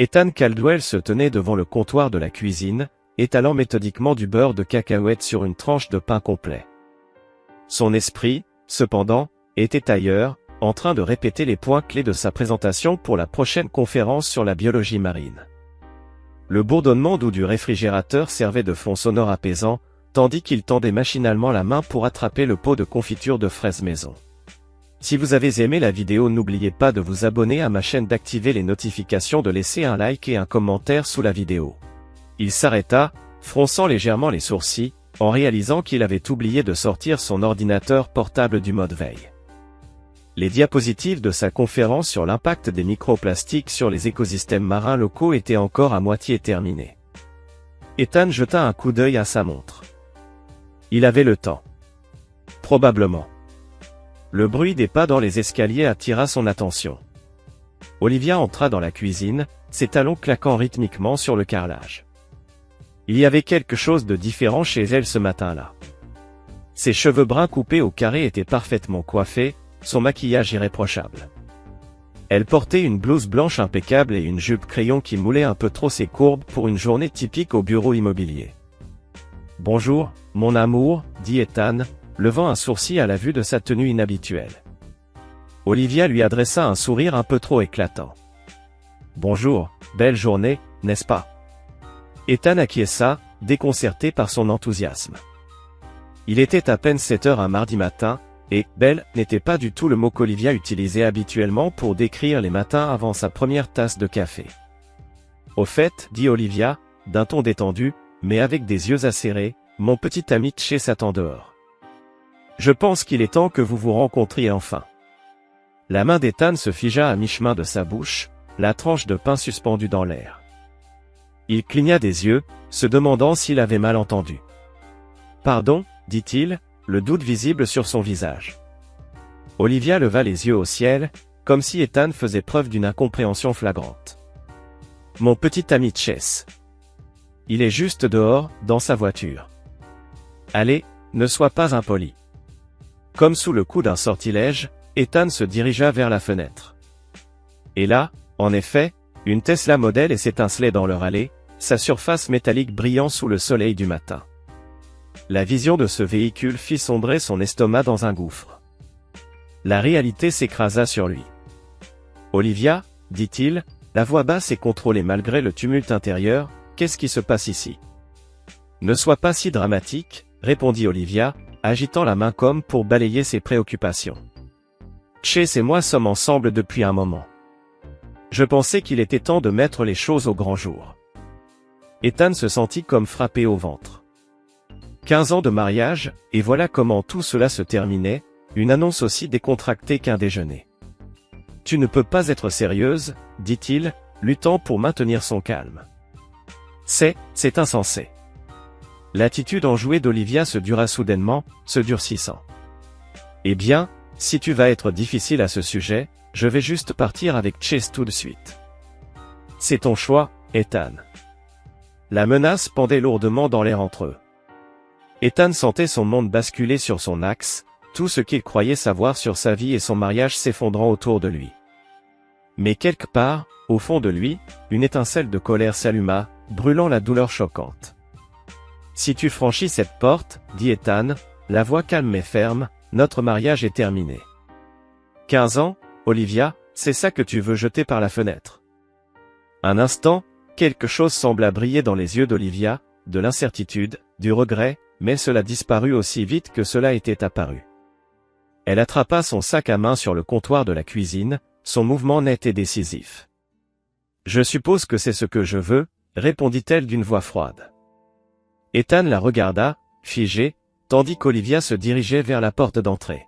Ethan Caldwell se tenait devant le comptoir de la cuisine, étalant méthodiquement du beurre de cacahuète sur une tranche de pain complet. Son esprit, cependant, était ailleurs, en train de répéter les points clés de sa présentation pour la prochaine conférence sur la biologie marine. Le bourdonnement doux du réfrigérateur servait de fond sonore apaisant, tandis qu'il tendait machinalement la main pour attraper le pot de confiture de fraises maison. Si vous avez aimé la vidéo, n'oubliez pas de vous abonner à ma chaîne, d'activer les notifications, de laisser un like et un commentaire sous la vidéo. Il s'arrêta, fronçant légèrement les sourcils, en réalisant qu'il avait oublié de sortir son ordinateur portable du mode veille. Les diapositives de sa conférence sur l'impact des microplastiques sur les écosystèmes marins locaux étaient encore à moitié terminées. Ethan jeta un coup d'œil à sa montre. Il avait le temps. Probablement. Le bruit des pas dans les escaliers attira son attention. Olivia entra dans la cuisine, ses talons claquant rythmiquement sur le carrelage. Il y avait quelque chose de différent chez elle ce matin-là. Ses cheveux bruns coupés au carré étaient parfaitement coiffés, son maquillage irréprochable. Elle portait une blouse blanche impeccable et une jupe crayon qui moulait un peu trop ses courbes pour une journée typique au bureau immobilier. « Bonjour, mon amour, » dit Ethan, levant un sourcil à la vue de sa tenue inhabituelle. Olivia lui adressa un sourire un peu trop éclatant. « Bonjour, belle journée, n'est-ce pas ?» Ethan acquiesça, déconcerté par son enthousiasme. Il était à peine 7 heures un mardi matin, et « belle » n'était pas du tout le mot qu'Olivia utilisait habituellement pour décrire les matins avant sa première tasse de café. « Au fait, » dit Olivia, d'un ton détendu, mais avec des yeux acérés, « mon petit ami Che s'attend dehors. Je pense qu'il est temps que vous vous rencontriez enfin. » La main d'Ethan se figea à mi-chemin de sa bouche, la tranche de pain suspendue dans l'air. Il cligna des yeux, se demandant s'il avait mal entendu. « Pardon ?» dit-il, le doute visible sur son visage. Olivia leva les yeux au ciel, comme si Ethan faisait preuve d'une incompréhension flagrante. « Mon petit ami Chess. Il est juste dehors, dans sa voiture. Allez, ne sois pas impoli. » Comme sous le coup d'un sortilège, Ethan se dirigea vers la fenêtre. Et là, en effet, une Tesla Model S étincelait dans leur allée, sa surface métallique brillant sous le soleil du matin. La vision de ce véhicule fit sombrer son estomac dans un gouffre. La réalité s'écrasa sur lui. « Olivia, » dit-il, la voix basse et contrôlée malgré le tumulte intérieur, « qu'est-ce qui se passe ici ?»« Ne sois pas si dramatique, » répondit Olivia, agitant la main comme pour balayer ses préoccupations. « Chase et moi sommes ensemble depuis un moment. Je pensais qu'il était temps de mettre les choses au grand jour. » Ethan se sentit comme frappé au ventre. 15 ans de mariage, et voilà comment tout cela se terminait, une annonce aussi décontractée qu'un déjeuner. « Tu ne peux pas être sérieuse, » dit-il, luttant pour maintenir son calme. « C'est insensé. » L'attitude enjouée d'Olivia se dura soudainement, se durcissant. « Eh bien, si tu vas être difficile à ce sujet, je vais juste partir avec Chase tout de suite. »« C'est ton choix, Ethan. » La menace pendait lourdement dans l'air entre eux. Ethan sentait son monde basculer sur son axe, tout ce qu'il croyait savoir sur sa vie et son mariage s'effondrant autour de lui. Mais quelque part, au fond de lui, une étincelle de colère s'alluma, brûlant la douleur choquante. « Si tu franchis cette porte, » dit Ethan, la voix calme mais ferme, « notre mariage est terminé. » 15 ans, Olivia, c'est ça que tu veux jeter par la fenêtre. Un instant, quelque chose sembla briller dans les yeux d'Olivia, de l'incertitude, du regret, mais cela disparut aussi vite que cela était apparu. Elle attrapa son sac à main sur le comptoir de la cuisine, son mouvement net et décisif. « Je suppose que c'est ce que je veux, » répondit-elle d'une voix froide. Ethan la regarda, figé, tandis qu'Olivia se dirigeait vers la porte d'entrée.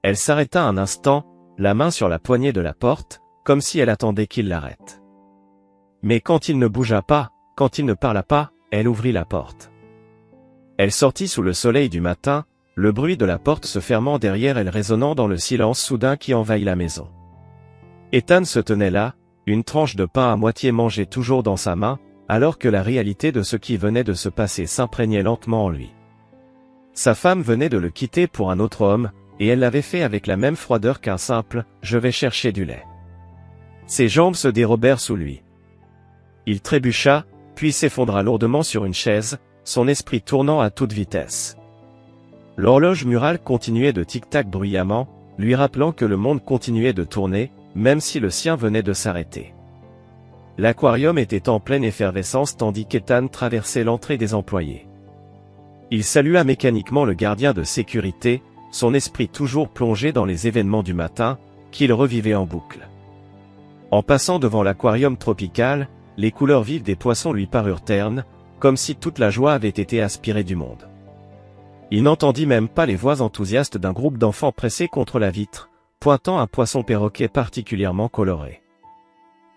Elle s'arrêta un instant, la main sur la poignée de la porte, comme si elle attendait qu'il l'arrête. Mais quand il ne bougea pas, quand il ne parla pas, elle ouvrit la porte. Elle sortit sous le soleil du matin, le bruit de la porte se fermant derrière elle résonnant dans le silence soudain qui envahit la maison. Ethan se tenait là, une tranche de pain à moitié mangée toujours dans sa main, alors que la réalité de ce qui venait de se passer s'imprégnait lentement en lui. Sa femme venait de le quitter pour un autre homme, et elle l'avait fait avec la même froideur qu'un simple « je vais chercher du lait ». Ses jambes se dérobèrent sous lui. Il trébucha, puis s'effondra lourdement sur une chaise, son esprit tournant à toute vitesse. L'horloge murale continuait de tic-tac bruyamment, lui rappelant que le monde continuait de tourner, même si le sien venait de s'arrêter. L'aquarium était en pleine effervescence tandis qu'Ethan traversait l'entrée des employés. Il salua mécaniquement le gardien de sécurité, son esprit toujours plongé dans les événements du matin, qu'il revivait en boucle. En passant devant l'aquarium tropical, les couleurs vives des poissons lui parurent ternes, comme si toute la joie avait été aspirée du monde. Il n'entendit même pas les voix enthousiastes d'un groupe d'enfants pressés contre la vitre, pointant un poisson perroquet particulièrement coloré.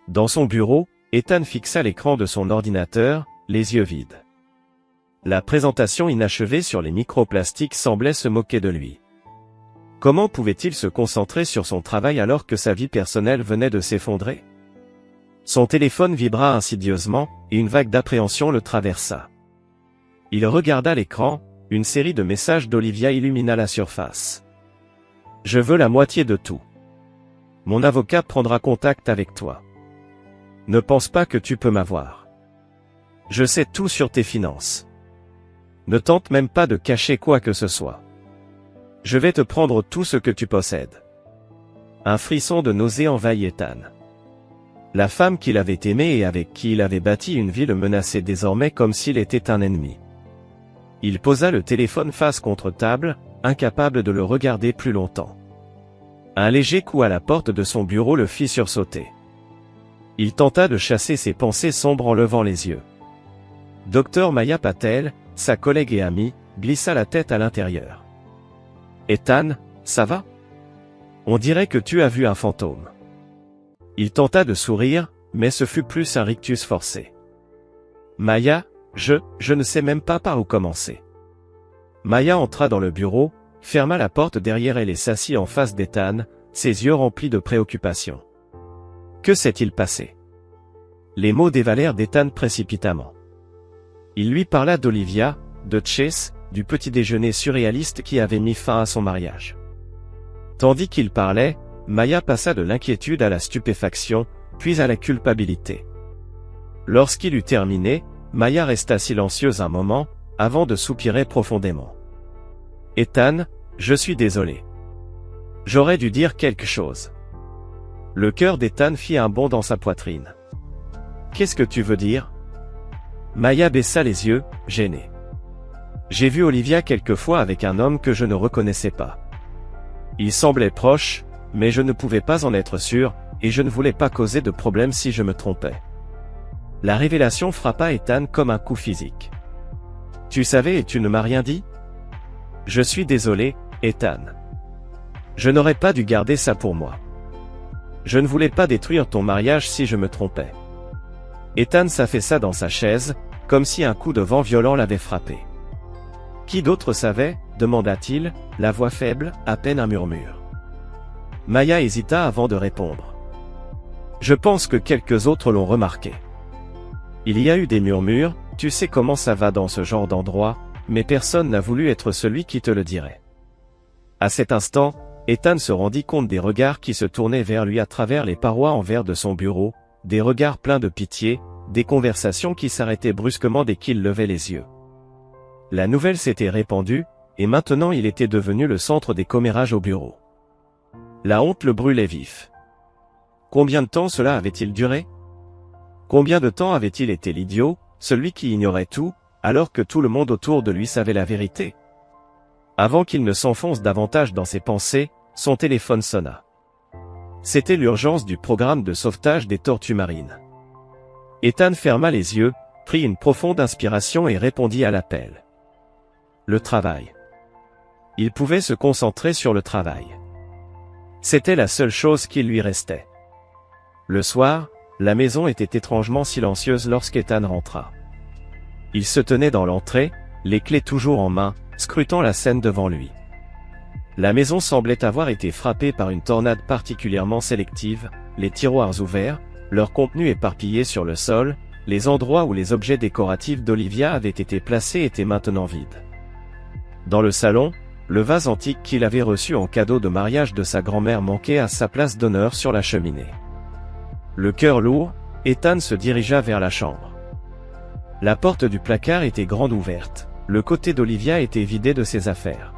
Dans son bureau, Ethan fixa l'écran de son ordinateur, les yeux vides. La présentation inachevée sur les microplastiques semblait se moquer de lui. Comment pouvait-il se concentrer sur son travail alors que sa vie personnelle venait de s'effondrer? Son téléphone vibra insidieusement, et une vague d'appréhension le traversa. Il regarda l'écran, une série de messages d'Olivia illumina la surface. « Je veux la moitié de tout. Mon avocat prendra contact avec toi. Ne pense pas que tu peux m'avoir. Je sais tout sur tes finances. Ne tente même pas de cacher quoi que ce soit. Je vais te prendre tout ce que tu possèdes. » Un frisson de nausée envahit Ethan. La femme qu'il avait aimée et avec qui il avait bâti une vie le menaçait désormais comme s'il était un ennemi. Il posa le téléphone face contre table, incapable de le regarder plus longtemps. Un léger coup à la porte de son bureau le fit sursauter. Il tenta de chasser ses pensées sombres en levant les yeux. Dr Maya Patel, sa collègue et amie, glissa la tête à l'intérieur. « Ethan, ça va? On dirait que tu as vu un fantôme. » Il tenta de sourire, mais ce fut plus un rictus forcé. « Maya, je ne sais même pas par où commencer. » Maya entra dans le bureau, ferma la porte derrière elle et s'assit en face d'Ethan, ses yeux remplis de préoccupation. Que s'est-il passé? Les mots dévalèrent d'Ethan précipitamment. Il lui parla d'Olivia, de Chase, du petit déjeuner surréaliste qui avait mis fin à son mariage. Tandis qu'il parlait, Maya passa de l'inquiétude à la stupéfaction, puis à la culpabilité. Lorsqu'il eut terminé, Maya resta silencieuse un moment, avant de soupirer profondément. « Ethan, je suis désolé. J'aurais dû dire quelque chose. » Le cœur d'Ethan fit un bond dans sa poitrine. « Qu'est-ce que tu veux dire ?» Maya baissa les yeux, gênée. « J'ai vu Olivia quelquefois avec un homme que je ne reconnaissais pas. Il semblait proche, mais je ne pouvais pas en être sûr, et je ne voulais pas causer de problème si je me trompais. » La révélation frappa Ethan comme un coup physique. « Tu savais et tu ne m'as rien dit? » « Je suis désolé, Ethan. Je n'aurais pas dû garder ça pour moi. Je ne voulais pas détruire ton mariage si je me trompais. » Ethan s'affaissa dans sa chaise, comme si un coup de vent violent l'avait frappé. « Qui d'autre savait ?» demanda-t-il, la voix faible, à peine un murmure. Maya hésita avant de répondre. « Je pense que quelques autres l'ont remarqué. Il y a eu des murmures, tu sais comment ça va dans ce genre d'endroit, mais personne n'a voulu être celui qui te le dirait. » À cet instant, Ethan se rendit compte des regards qui se tournaient vers lui à travers les parois en verre de son bureau, des regards pleins de pitié, des conversations qui s'arrêtaient brusquement dès qu'il levait les yeux. La nouvelle s'était répandue, et maintenant il était devenu le centre des commérages au bureau. La honte le brûlait vif. Combien de temps cela avait-il duré? Combien de temps avait-il été l'idiot, celui qui ignorait tout, alors que tout le monde autour de lui savait la vérité? Avant qu'il ne s'enfonce davantage dans ses pensées, son téléphone sonna. C'était l'urgence du programme de sauvetage des tortues marines. Ethan ferma les yeux, prit une profonde inspiration et répondit à l'appel. Le travail. Il pouvait se concentrer sur le travail. C'était la seule chose qui lui restait. Le soir, la maison était étrangement silencieuse lorsqu'Ethan rentra. Il se tenait dans l'entrée, les clés toujours en main, scrutant la scène devant lui. La maison semblait avoir été frappée par une tornade particulièrement sélective, les tiroirs ouverts, leur contenu éparpillé sur le sol, les endroits où les objets décoratifs d'Olivia avaient été placés étaient maintenant vides. Dans le salon, le vase antique qu'il avait reçu en cadeau de mariage de sa grand-mère manquait à sa place d'honneur sur la cheminée. Le cœur lourd, Ethan se dirigea vers la chambre. La porte du placard était grande ouverte. Le côté d'Olivia était vidé de ses affaires.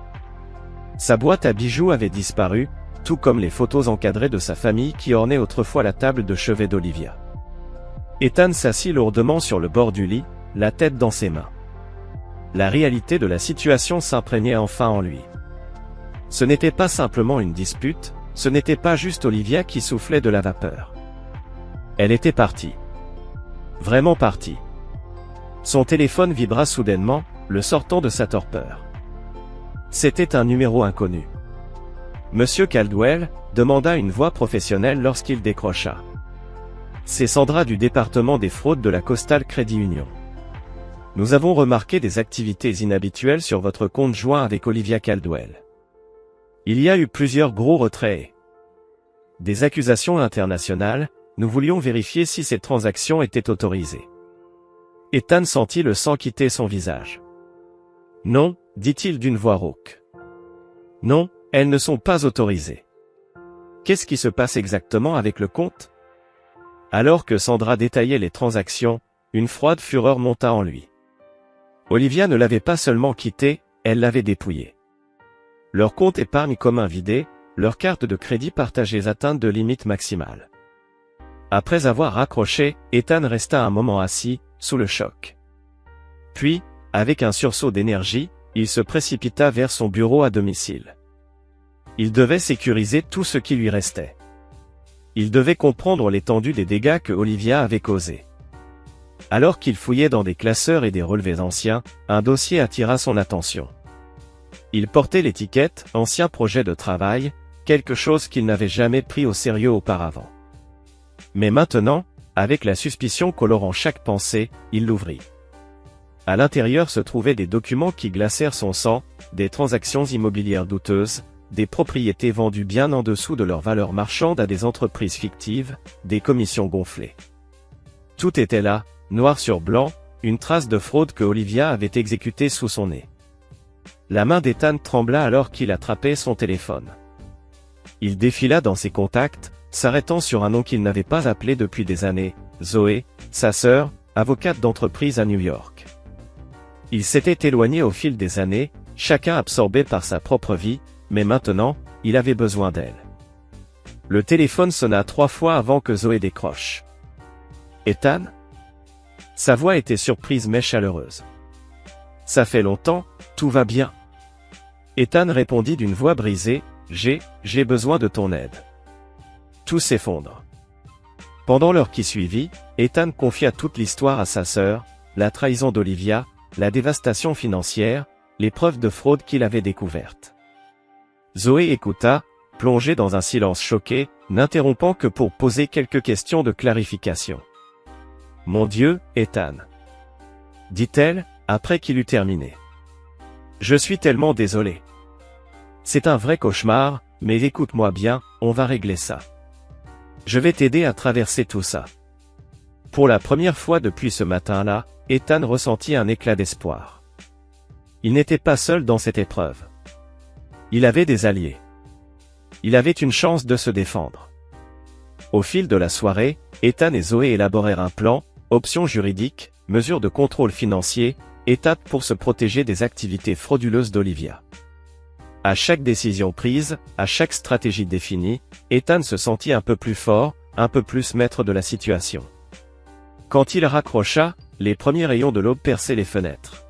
Sa boîte à bijoux avait disparu, tout comme les photos encadrées de sa famille qui ornaient autrefois la table de chevet d'Olivia. Ethan s'assit lourdement sur le bord du lit, la tête dans ses mains. La réalité de la situation s'imprégnait enfin en lui. Ce n'était pas simplement une dispute, ce n'était pas juste Olivia qui soufflait de la vapeur. Elle était partie. Vraiment partie. Son téléphone vibra soudainement, le sortant de sa torpeur. C'était un numéro inconnu. Monsieur Caldwell, demanda une voix professionnelle lorsqu'il décrocha. C'est Sandra du département des fraudes de la Coastal Credit Union. Nous avons remarqué des activités inhabituelles sur votre compte joint avec Olivia Caldwell. Il y a eu plusieurs gros retraits. Des accusations internationales, nous voulions vérifier si ces transactions étaient autorisées. Ethan sentit le sang quitter son visage. Non, dit-il d'une voix rauque. Non, elles ne sont pas autorisées. Qu'est-ce qui se passe exactement avec le compte? Alors que Sandra détaillait les transactions, une froide fureur monta en lui. Olivia ne l'avait pas seulement quitté, elle l'avait dépouillé. Leur compte épargne commun vidé, leurs cartes de crédit partagées atteintes de limites maximales. Après avoir raccroché, Ethan resta un moment assis, sous le choc. Puis, avec un sursaut d'énergie, il se précipita vers son bureau à domicile. Il devait sécuriser tout ce qui lui restait. Il devait comprendre l'étendue des dégâts que Olivia avait causés. Alors qu'il fouillait dans des classeurs et des relevés anciens, un dossier attira son attention. Il portait l'étiquette « Ancien projet de travail », quelque chose qu'il n'avait jamais pris au sérieux auparavant. Mais maintenant, avec la suspicion colorant chaque pensée, il l'ouvrit. À l'intérieur se trouvaient des documents qui glacèrent son sang, des transactions immobilières douteuses, des propriétés vendues bien en dessous de leur valeur marchande à des entreprises fictives, des commissions gonflées. Tout était là, noir sur blanc, une trace de fraude que Olivia avait exécutée sous son nez. La main d'Ethan trembla alors qu'il attrapait son téléphone. Il défila dans ses contacts, s'arrêtant sur un nom qu'il n'avait pas appelé depuis des années, Zoé, sa sœur, avocate d'entreprise à New York. Il s'était éloigné au fil des années, chacun absorbé par sa propre vie, mais maintenant, il avait besoin d'elle. Le téléphone sonna 3 fois avant que Zoé décroche. Ethan? Sa voix était surprise mais chaleureuse. Ça fait longtemps, tout va bien. Ethan répondit d'une voix brisée, j'ai besoin de ton aide. Tout s'effondre. Pendant l'heure qui suivit, Ethan confia toute l'histoire à sa sœur, la trahison d'Olivia, la dévastation financière, les preuves de fraude qu'il avait découvertes. Zoé écouta, plongée dans un silence choqué, n'interrompant que pour poser quelques questions de clarification. « Mon Dieu, Ethan » dit-elle, après qu'il eut terminé. « Je suis tellement désolé. C'est un vrai cauchemar, mais écoute-moi bien, on va régler ça. Je vais t'aider à traverser tout ça. » Pour la première fois depuis ce matin-là, Ethan ressentit un éclat d'espoir. Il n'était pas seul dans cette épreuve. Il avait des alliés. Il avait une chance de se défendre. Au fil de la soirée, Ethan et Zoé élaborèrent un plan, options juridiques, mesures de contrôle financier, étapes pour se protéger des activités frauduleuses d'Olivia. À chaque décision prise, à chaque stratégie définie, Ethan se sentit un peu plus fort, un peu plus maître de la situation. Quand il raccrocha, les premiers rayons de l'aube perçaient les fenêtres.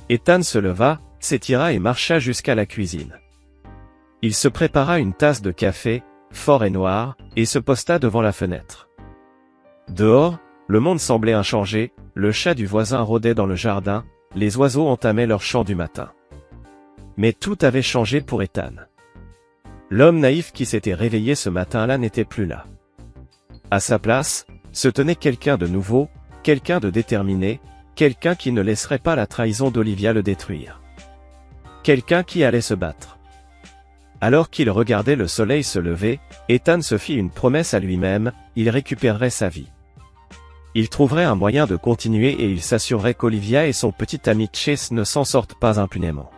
Ethan se leva, s'étira et marcha jusqu'à la cuisine. Il se prépara une tasse de café, fort et noir, et se posta devant la fenêtre. Dehors, le monde semblait inchangé, le chat du voisin rôdait dans le jardin, les oiseaux entamaient leur chant du matin. Mais tout avait changé pour Ethan. L'homme naïf qui s'était réveillé ce matin-là n'était plus là. À sa place, se tenait quelqu'un de nouveau, quelqu'un de déterminé, quelqu'un qui ne laisserait pas la trahison d'Olivia le détruire. Quelqu'un qui allait se battre. Alors qu'il regardait le soleil se lever, Ethan se fit une promesse à lui-même, il récupérerait sa vie. Il trouverait un moyen de continuer et il s'assurerait qu'Olivia et son petit ami Chase ne s'en sortent pas impunément.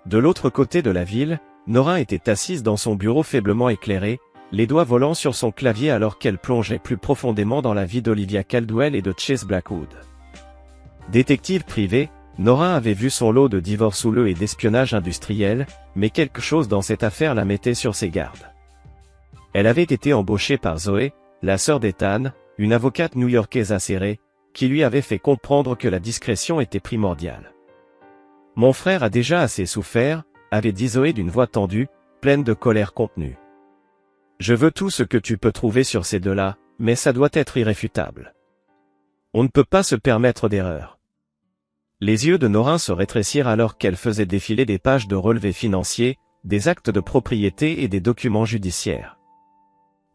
De l'autre côté de la ville, Nora était assise dans son bureau faiblement éclairé, les doigts volant sur son clavier alors qu'elle plongeait plus profondément dans la vie d'Olivia Caldwell et de Chase Blackwood. Détective privée, Nora avait vu son lot de divorces houleux et d'espionnage industriel, mais quelque chose dans cette affaire la mettait sur ses gardes. Elle avait été embauchée par Zoé, la sœur d'Ethan, une avocate new-yorkaise acérée, qui lui avait fait comprendre que la discrétion était primordiale. « Mon frère a déjà assez souffert », avait dit Zoé d'une voix tendue, pleine de colère contenue. « Je veux tout ce que tu peux trouver sur ces deux-là, mais ça doit être irréfutable. On ne peut pas se permettre d'erreur. » Les yeux de Nora se rétrécirent alors qu'elle faisait défiler des pages de relevés financiers, des actes de propriété et des documents judiciaires.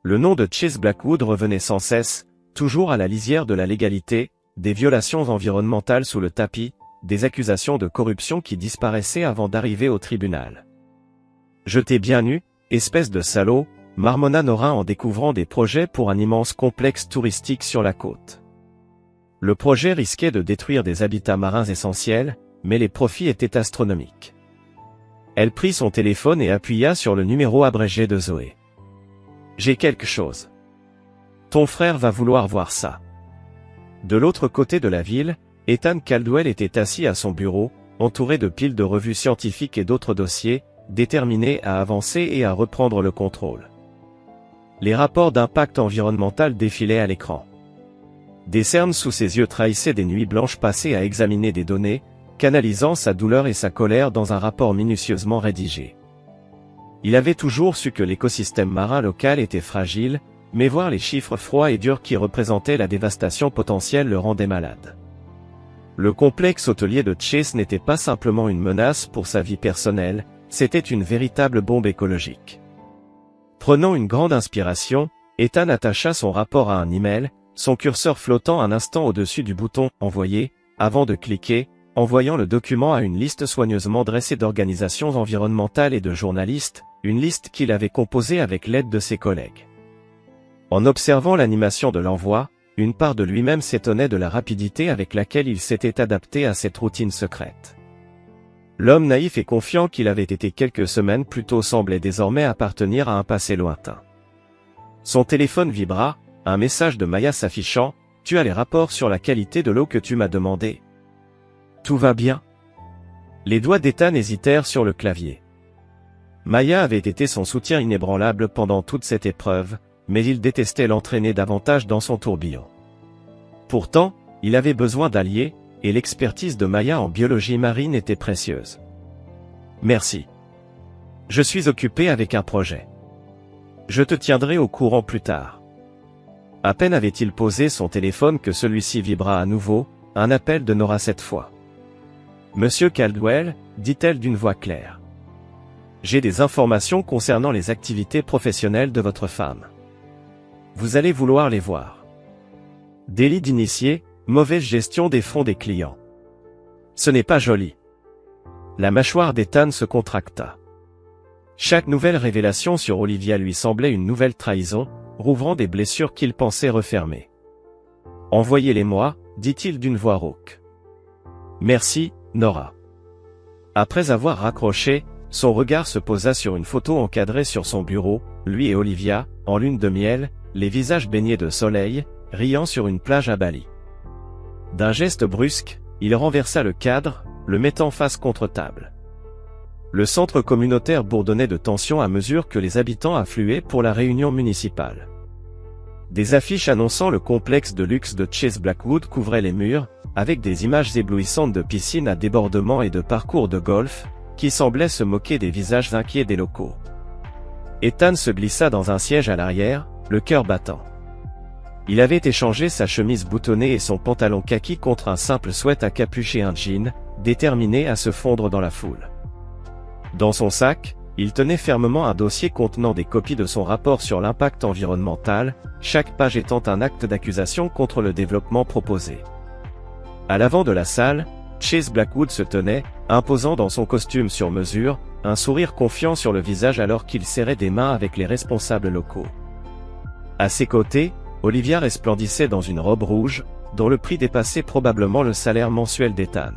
Le nom de Chase Blackwood revenait sans cesse, toujours à la lisière de la légalité, des violations environnementales sous le tapis, des accusations de corruption qui disparaissaient avant d'arriver au tribunal. « Je t'ai bien eu, espèce de salaud », marmonna Nora en découvrant des projets pour un immense complexe touristique sur la côte. Le projet risquait de détruire des habitats marins essentiels, mais les profits étaient astronomiques. Elle prit son téléphone et appuya sur le numéro abrégé de Zoé. « J'ai quelque chose. Ton frère va vouloir voir ça. » De l'autre côté de la ville, Ethan Caldwell était assis à son bureau, entouré de piles de revues scientifiques et d'autres dossiers, déterminé à avancer et à reprendre le contrôle. Les rapports d'impact environnemental défilaient à l'écran. Des cernes sous ses yeux trahissaient des nuits blanches passées à examiner des données, canalisant sa douleur et sa colère dans un rapport minutieusement rédigé. Il avait toujours su que l'écosystème marin local était fragile, mais voir les chiffres froids et durs qui représentaient la dévastation potentielle le rendait malade. Le complexe hôtelier de Chase n'était pas simplement une menace pour sa vie personnelle, c'était une véritable bombe écologique. Prenant une grande inspiration, Ethan attacha son rapport à un email, son curseur flottant un instant au-dessus du bouton « Envoyer », avant de cliquer, envoyant le document à une liste soigneusement dressée d'organisations environnementales et de journalistes, une liste qu'il avait composée avec l'aide de ses collègues. En observant l'animation de l'envoi, une part de lui-même s'étonnait de la rapidité avec laquelle il s'était adapté à cette routine secrète. L'homme naïf et confiant qu'il avait été quelques semaines plus tôt semblait désormais appartenir à un passé lointain. Son téléphone vibra, un message de Maya s'affichant « Tu as les rapports sur la qualité de l'eau que tu m'as demandé. Tout va bien ?» Les doigts d'Ethan hésitèrent sur le clavier. Maya avait été son soutien inébranlable pendant toute cette épreuve, mais il détestait l'entraîner davantage dans son tourbillon. Pourtant, il avait besoin d'alliés, et l'expertise de Maya en biologie marine était précieuse. « Merci. Je suis occupé avec un projet. Je te tiendrai au courant plus tard. » À peine avait-il posé son téléphone que celui-ci vibra à nouveau, un appel de Nora cette fois. « Monsieur Caldwell, dit-elle d'une voix claire. J'ai des informations concernant les activités professionnelles de votre femme. Vous allez vouloir les voir. Délit d'initié, mauvaise gestion des fonds des clients. Ce n'est pas joli. » La mâchoire d'Ethan se contracta. Chaque nouvelle révélation sur Olivia lui semblait une nouvelle trahison, rouvrant des blessures qu'il pensait refermer. « Envoyez-les-moi, dit-il d'une voix rauque. « Merci, Nora. » Après avoir raccroché, son regard se posa sur une photo encadrée sur son bureau, lui et Olivia, en lune de miel, les visages baignés de soleil, riant sur une plage à Bali. D'un geste brusque, il renversa le cadre, le mettant face contre table. Le centre communautaire bourdonnait de tension à mesure que les habitants affluaient pour la réunion municipale. Des affiches annonçant le complexe de luxe de Chase Blackwood couvraient les murs, avec des images éblouissantes de piscines à débordement et de parcours de golf, qui semblaient se moquer des visages inquiets des locaux. Ethan se glissa dans un siège à l'arrière, le cœur battant. Il avait échangé sa chemise boutonnée et son pantalon kaki contre un simple sweat à capuche et un jean, déterminé à se fondre dans la foule. Dans son sac, il tenait fermement un dossier contenant des copies de son rapport sur l'impact environnemental, chaque page étant un acte d'accusation contre le développement proposé. À l'avant de la salle, Chase Blackwood se tenait, imposant dans son costume sur mesure, un sourire confiant sur le visage alors qu'il serrait des mains avec les responsables locaux. À ses côtés, Olivia resplendissait dans une robe rouge, dont le prix dépassait probablement le salaire mensuel d'Ethan.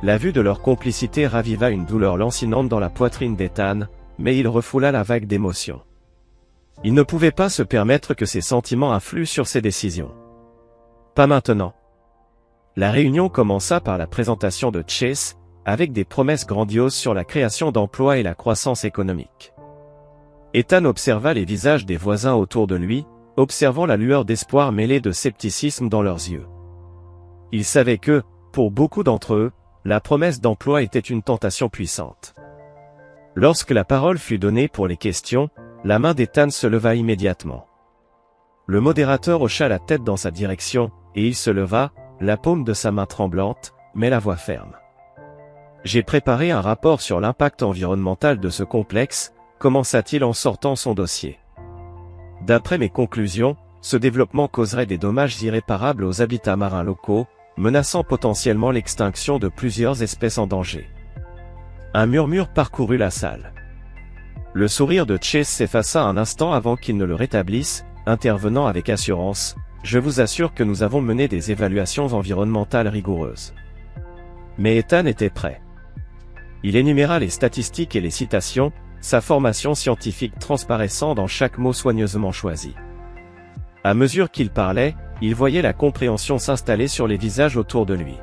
La vue de leur complicité raviva une douleur lancinante dans la poitrine d'Ethan, mais il refoula la vague d'émotions. Il ne pouvait pas se permettre que ses sentiments influent sur ses décisions. Pas maintenant. La réunion commença par la présentation de Chase, avec des promesses grandioses sur la création d'emplois et la croissance économique. Ethan observa les visages des voisins autour de lui, observant la lueur d'espoir mêlée de scepticisme dans leurs yeux. Il savait que, pour beaucoup d'entre eux, la promesse d'emploi était une tentation puissante. Lorsque la parole fut donnée pour les questions, la main d'Ethan se leva immédiatement. Le modérateur hocha la tête dans sa direction, et il se leva, la paume de sa main tremblante, mais la voix ferme. J'ai préparé un rapport sur l'impact environnemental de ce complexe, commença-t-il en sortant son dossier. D'après mes conclusions, ce développement causerait des dommages irréparables aux habitats marins locaux, menaçant potentiellement l'extinction de plusieurs espèces en danger. Un murmure parcourut la salle. Le sourire de Chase s'effaça un instant avant qu'il ne le rétablisse, intervenant avec assurance. Je vous assure que nous avons mené des évaluations environnementales rigoureuses. Mais Ethan était prêt. Il énuméra les statistiques et les citations, sa formation scientifique transparaissant dans chaque mot soigneusement choisi. À mesure qu'il parlait, il voyait la compréhension s'installer sur les visages autour de lui.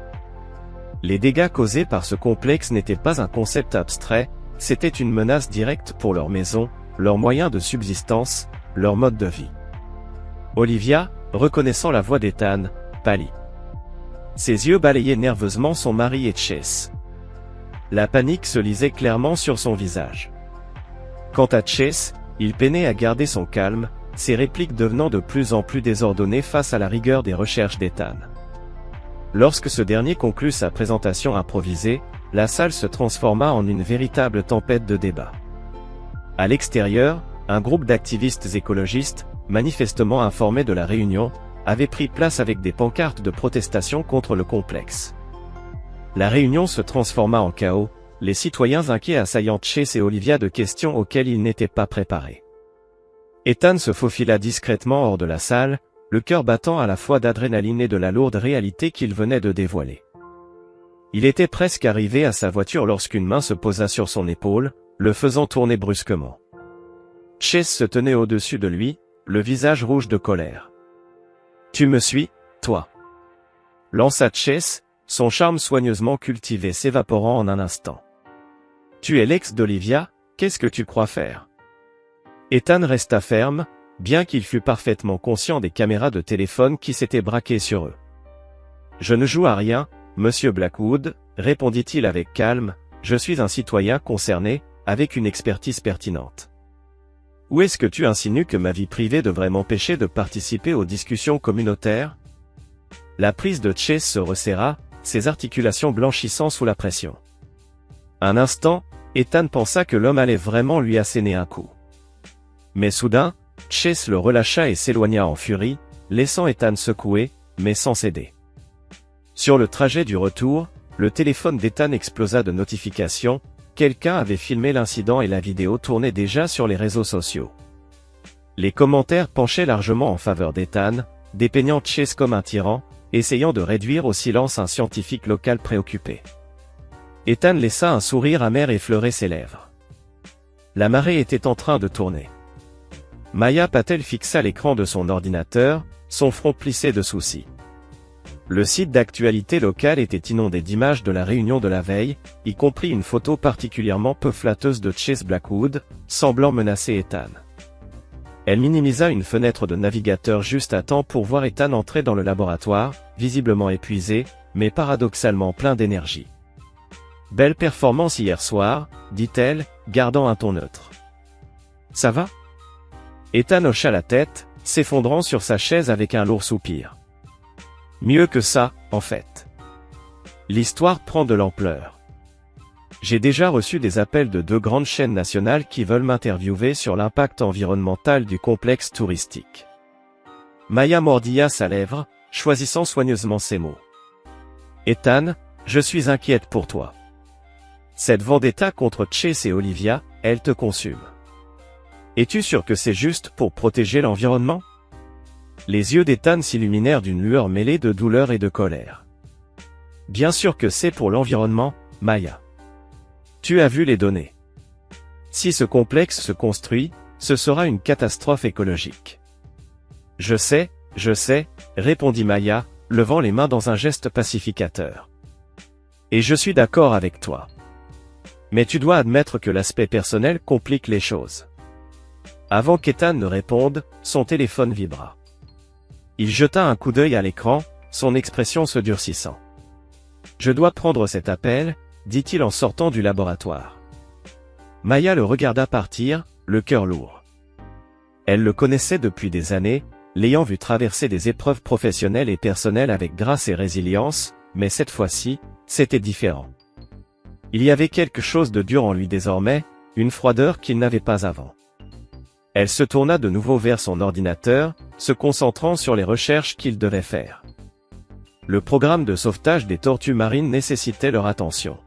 Les dégâts causés par ce complexe n'étaient pas un concept abstrait, c'était une menace directe pour leur maison, leurs moyens de subsistance, leur mode de vie. Olivia, reconnaissant la voix d'Ethan, pâlit. Ses yeux balayaient nerveusement son mari et Chase. La panique se lisait clairement sur son visage. Quant à Chase, il peinait à garder son calme, ses répliques devenant de plus en plus désordonnées face à la rigueur des recherches d'Ethan. Lorsque ce dernier conclut sa présentation improvisée, la salle se transforma en une véritable tempête de débat. À l'extérieur, un groupe d'activistes écologistes, manifestement informés de la réunion, avait pris place avec des pancartes de protestation contre le complexe. La réunion se transforma en chaos, les citoyens inquiets assaillant Chase et Olivia de questions auxquelles ils n'étaient pas préparés. Ethan se faufila discrètement hors de la salle, le cœur battant à la fois d'adrénaline et de la lourde réalité qu'il venait de dévoiler. Il était presque arrivé à sa voiture lorsqu'une main se posa sur son épaule, le faisant tourner brusquement. Chase se tenait au-dessus de lui, le visage rouge de colère. « Tu me suis, toi ?» lança Chase, son charme soigneusement cultivé s'évaporant en un instant. « Tu es l'ex d'Olivia, qu'est-ce que tu crois faire ?» Ethan resta ferme, bien qu'il fût parfaitement conscient des caméras de téléphone qui s'étaient braquées sur eux. « Je ne joue à rien, monsieur Blackwood, répondit-il avec calme, je suis un citoyen concerné, avec une expertise pertinente. Où est-ce que tu insinues que ma vie privée devrait m'empêcher de participer aux discussions communautaires ?» La prise de Chase se resserra, ses articulations blanchissant sous la pression. Un instant, Ethan pensa que l'homme allait vraiment lui asséner un coup. Mais soudain, Chase le relâcha et s'éloigna en furie, laissant Ethan secoué, mais sans céder. Sur le trajet du retour, le téléphone d'Ethan explosa de notifications, quelqu'un avait filmé l'incident et la vidéo tournait déjà sur les réseaux sociaux. Les commentaires penchaient largement en faveur d'Ethan, dépeignant Chase comme un tyran, essayant de réduire au silence un scientifique local préoccupé. Ethan laissa un sourire amer effleurer ses lèvres. La marée était en train de tourner. Maya Patel fixa l'écran de son ordinateur, son front plissé de soucis. Le site d'actualité locale était inondé d'images de la réunion de la veille, y compris une photo particulièrement peu flatteuse de Chase Blackwood, semblant menacer Ethan. Elle minimisa une fenêtre de navigateur juste à temps pour voir Ethan entrer dans le laboratoire, visiblement épuisé, mais paradoxalement plein d'énergie. « Belle performance hier soir, dit-elle, gardant un ton neutre. « Ça va ?» Ethan hocha la tête, s'effondrant sur sa chaise avec un lourd soupir. « Mieux que ça, en fait. L'histoire prend de l'ampleur. J'ai déjà reçu des appels de 2 grandes chaînes nationales qui veulent m'interviewer sur l'impact environnemental du complexe touristique. » Maya mordilla sa lèvre, choisissant soigneusement ses mots. « Ethan, je suis inquiète pour toi. Cette vendetta contre Chase et Olivia, elle te consume. Es-tu sûr que c'est juste pour protéger l'environnement ?» Les yeux d'Ethan s'illuminèrent d'une lueur mêlée de douleur et de colère. « Bien sûr que c'est pour l'environnement, Maya. Tu as vu les données. Si ce complexe se construit, ce sera une catastrophe écologique. Je sais, répondit Maya, levant les mains dans un geste pacificateur. Et je suis d'accord avec toi. Mais tu dois admettre que l'aspect personnel complique les choses. Avant qu'Ethan ne réponde, son téléphone vibra. Il jeta un coup d'œil à l'écran, son expression se durcissant. Je dois prendre cet appel, dit-il en sortant du laboratoire. Maya le regarda partir, le cœur lourd. Elle le connaissait depuis des années, l'ayant vu traverser des épreuves professionnelles et personnelles avec grâce et résilience, mais cette fois-ci, c'était différent. Il y avait quelque chose de dur en lui désormais, une froideur qu'il n'avait pas avant. Elle se tourna de nouveau vers son ordinateur, se concentrant sur les recherches qu'il devait faire. Le programme de sauvetage des tortues marines nécessitait leur attention.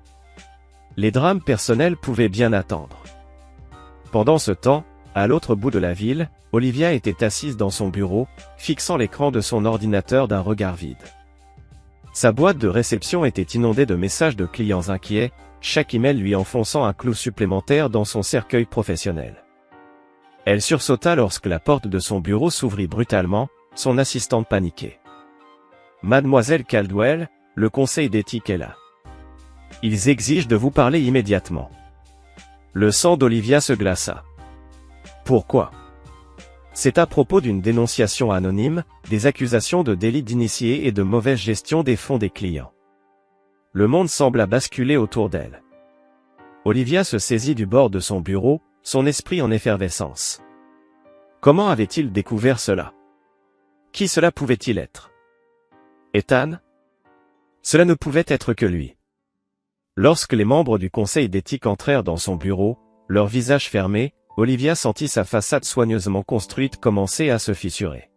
Les drames personnels pouvaient bien attendre. Pendant ce temps, à l'autre bout de la ville, Olivia était assise dans son bureau, fixant l'écran de son ordinateur d'un regard vide. Sa boîte de réception était inondée de messages de clients inquiets, chaque email lui enfonçant un clou supplémentaire dans son cercueil professionnel. Elle sursauta lorsque la porte de son bureau s'ouvrit brutalement, son assistante paniquée. « Mademoiselle Caldwell, le conseil d'éthique est là. Ils exigent de vous parler immédiatement. » Le sang d'Olivia se glaça. « Pourquoi ? » C'est à propos d'une dénonciation anonyme, des accusations de délit d'initié et de mauvaise gestion des fonds des clients. Le monde sembla basculer autour d'elle. Olivia se saisit du bord de son bureau, son esprit en effervescence. Comment avait-il découvert cela? Qui cela pouvait-il être? Ethan? Cela ne pouvait être que lui. Lorsque les membres du conseil d'éthique entrèrent dans son bureau, leurs visages fermés, Olivia sentit sa façade soigneusement construite commencer à se fissurer.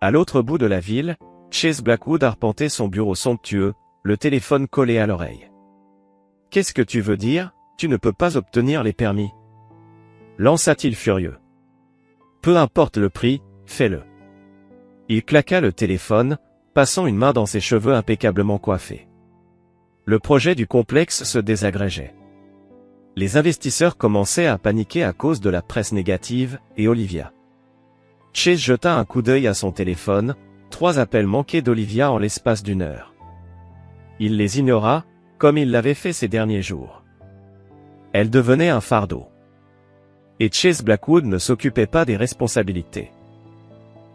À l'autre bout de la ville, Chase Blackwood arpentait son bureau somptueux, le téléphone collé à l'oreille. « Qu'est-ce que tu veux dire? Tu ne peux pas obtenir les permis. » lança-t-il furieux. « Peu importe le prix, fais-le. » Il claqua le téléphone, passant une main dans ses cheveux impeccablement coiffés. Le projet du complexe se désagrégeait. Les investisseurs commençaient à paniquer à cause de la presse négative, et Olivia. Chase jeta un coup d'œil à son téléphone, 3 appels manqués d'Olivia en l'espace d'1 heure. Il les ignora, comme il l'avait fait ces derniers jours. Elle devenait un fardeau. Et Chase Blackwood ne s'occupait pas des responsabilités.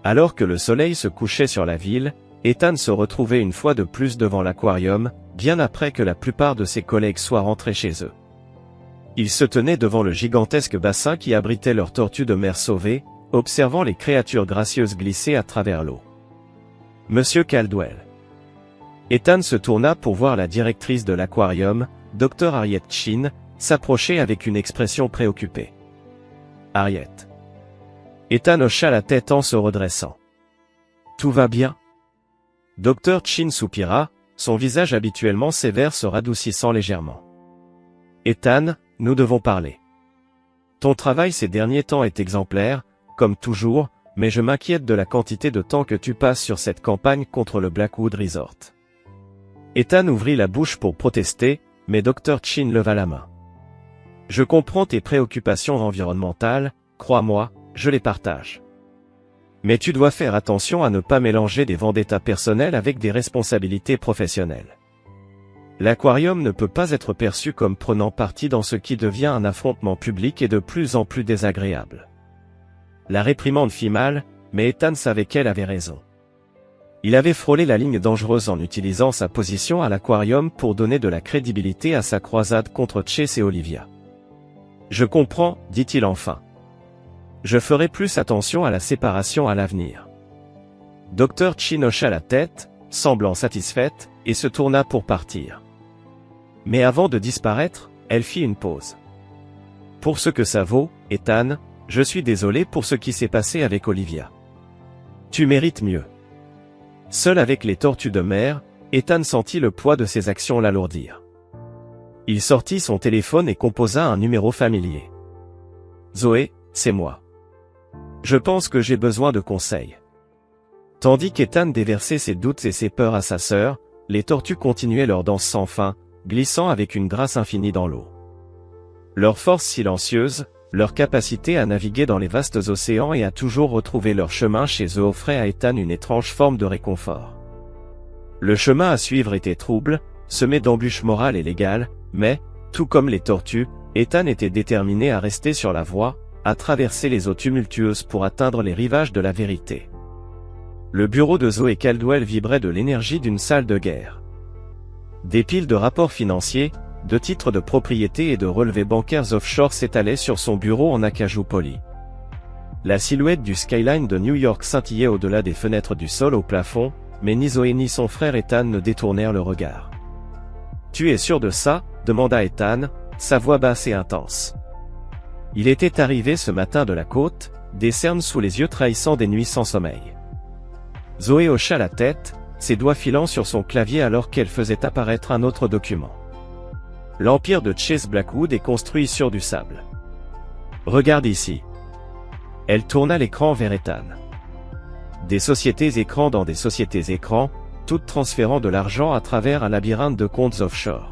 Alors que le soleil se couchait sur la ville, Ethan se retrouvait une fois de plus devant l'aquarium, bien après que la plupart de ses collègues soient rentrés chez eux. Il se tenait devant le gigantesque bassin qui abritait leurs tortues de mer sauvées, observant les créatures gracieuses glisser à travers l'eau. Monsieur Caldwell. Ethan se tourna pour voir la directrice de l'aquarium, Dr. Harriet Chin, s'approcher avec une expression préoccupée. Harriet. Ethan hocha la tête en se redressant. Tout va bien? Dr. Chin soupira, son visage habituellement sévère se radoucissant légèrement. Ethan, nous devons parler. Ton travail ces derniers temps est exemplaire, comme toujours, mais je m'inquiète de la quantité de temps que tu passes sur cette campagne contre le Blackwood Resort. Ethan ouvrit la bouche pour protester, mais Dr. Chin leva la main. Je comprends tes préoccupations environnementales, crois-moi, je les partage. Mais tu dois faire attention à ne pas mélanger des vendettas personnels avec des responsabilités professionnelles. L'aquarium ne peut pas être perçu comme prenant parti dans ce qui devient un affrontement public et de plus en plus désagréable. La réprimande fit mal, mais Ethan savait qu'elle avait raison. Il avait frôlé la ligne dangereuse en utilisant sa position à l'aquarium pour donner de la crédibilité à sa croisade contre Chase et Olivia. Je comprends, dit-il enfin. Je ferai plus attention à la séparation à l'avenir. Dr. Chin hocha la tête, semblant satisfaite, et se tourna pour partir. Mais avant de disparaître, elle fit une pause. Pour ce que ça vaut, Ethan, je suis désolé pour ce qui s'est passé avec Olivia. Tu mérites mieux. Seul avec les tortues de mer, Ethan sentit le poids de ses actions l'alourdir. Il sortit son téléphone et composa un numéro familier. Zoé, c'est moi. Je pense que j'ai besoin de conseils. Tandis qu'Ethan déversait ses doutes et ses peurs à sa sœur, les tortues continuaient leur danse sans fin, glissant avec une grâce infinie dans l'eau. Leur force silencieuse, leur capacité à naviguer dans les vastes océans et à toujours retrouver leur chemin chez eux offrait à Ethan une étrange forme de réconfort. Le chemin à suivre était trouble, semé d'embûches morales et légales, mais, tout comme les tortues, Ethan était déterminé à rester sur la voie, à traverser les eaux tumultueuses pour atteindre les rivages de la vérité. Le bureau de Zoe Caldwell vibrait de l'énergie d'une salle de guerre. Des piles de rapports financiers, de titres de propriété et de relevés bancaires offshore s'étalaient sur son bureau en acajou poli. La silhouette du skyline de New York scintillait au-delà des fenêtres du sol au plafond, mais ni Zoé ni son frère Ethan ne détournèrent le regard. « Tu es sûr de ça ?» demanda Ethan, sa voix basse et intense. Il était arrivé ce matin de la côte, des cernes sous les yeux trahissant des nuits sans sommeil. Zoé hocha la tête, ses doigts filant sur son clavier alors qu'elle faisait apparaître un autre document. L'empire de Chase Blackwood est construit sur du sable. Regarde ici. Elle tourna l'écran vers Ethan. Des sociétés écrans dans des sociétés écrans, toutes transférant de l'argent à travers un labyrinthe de comptes offshore.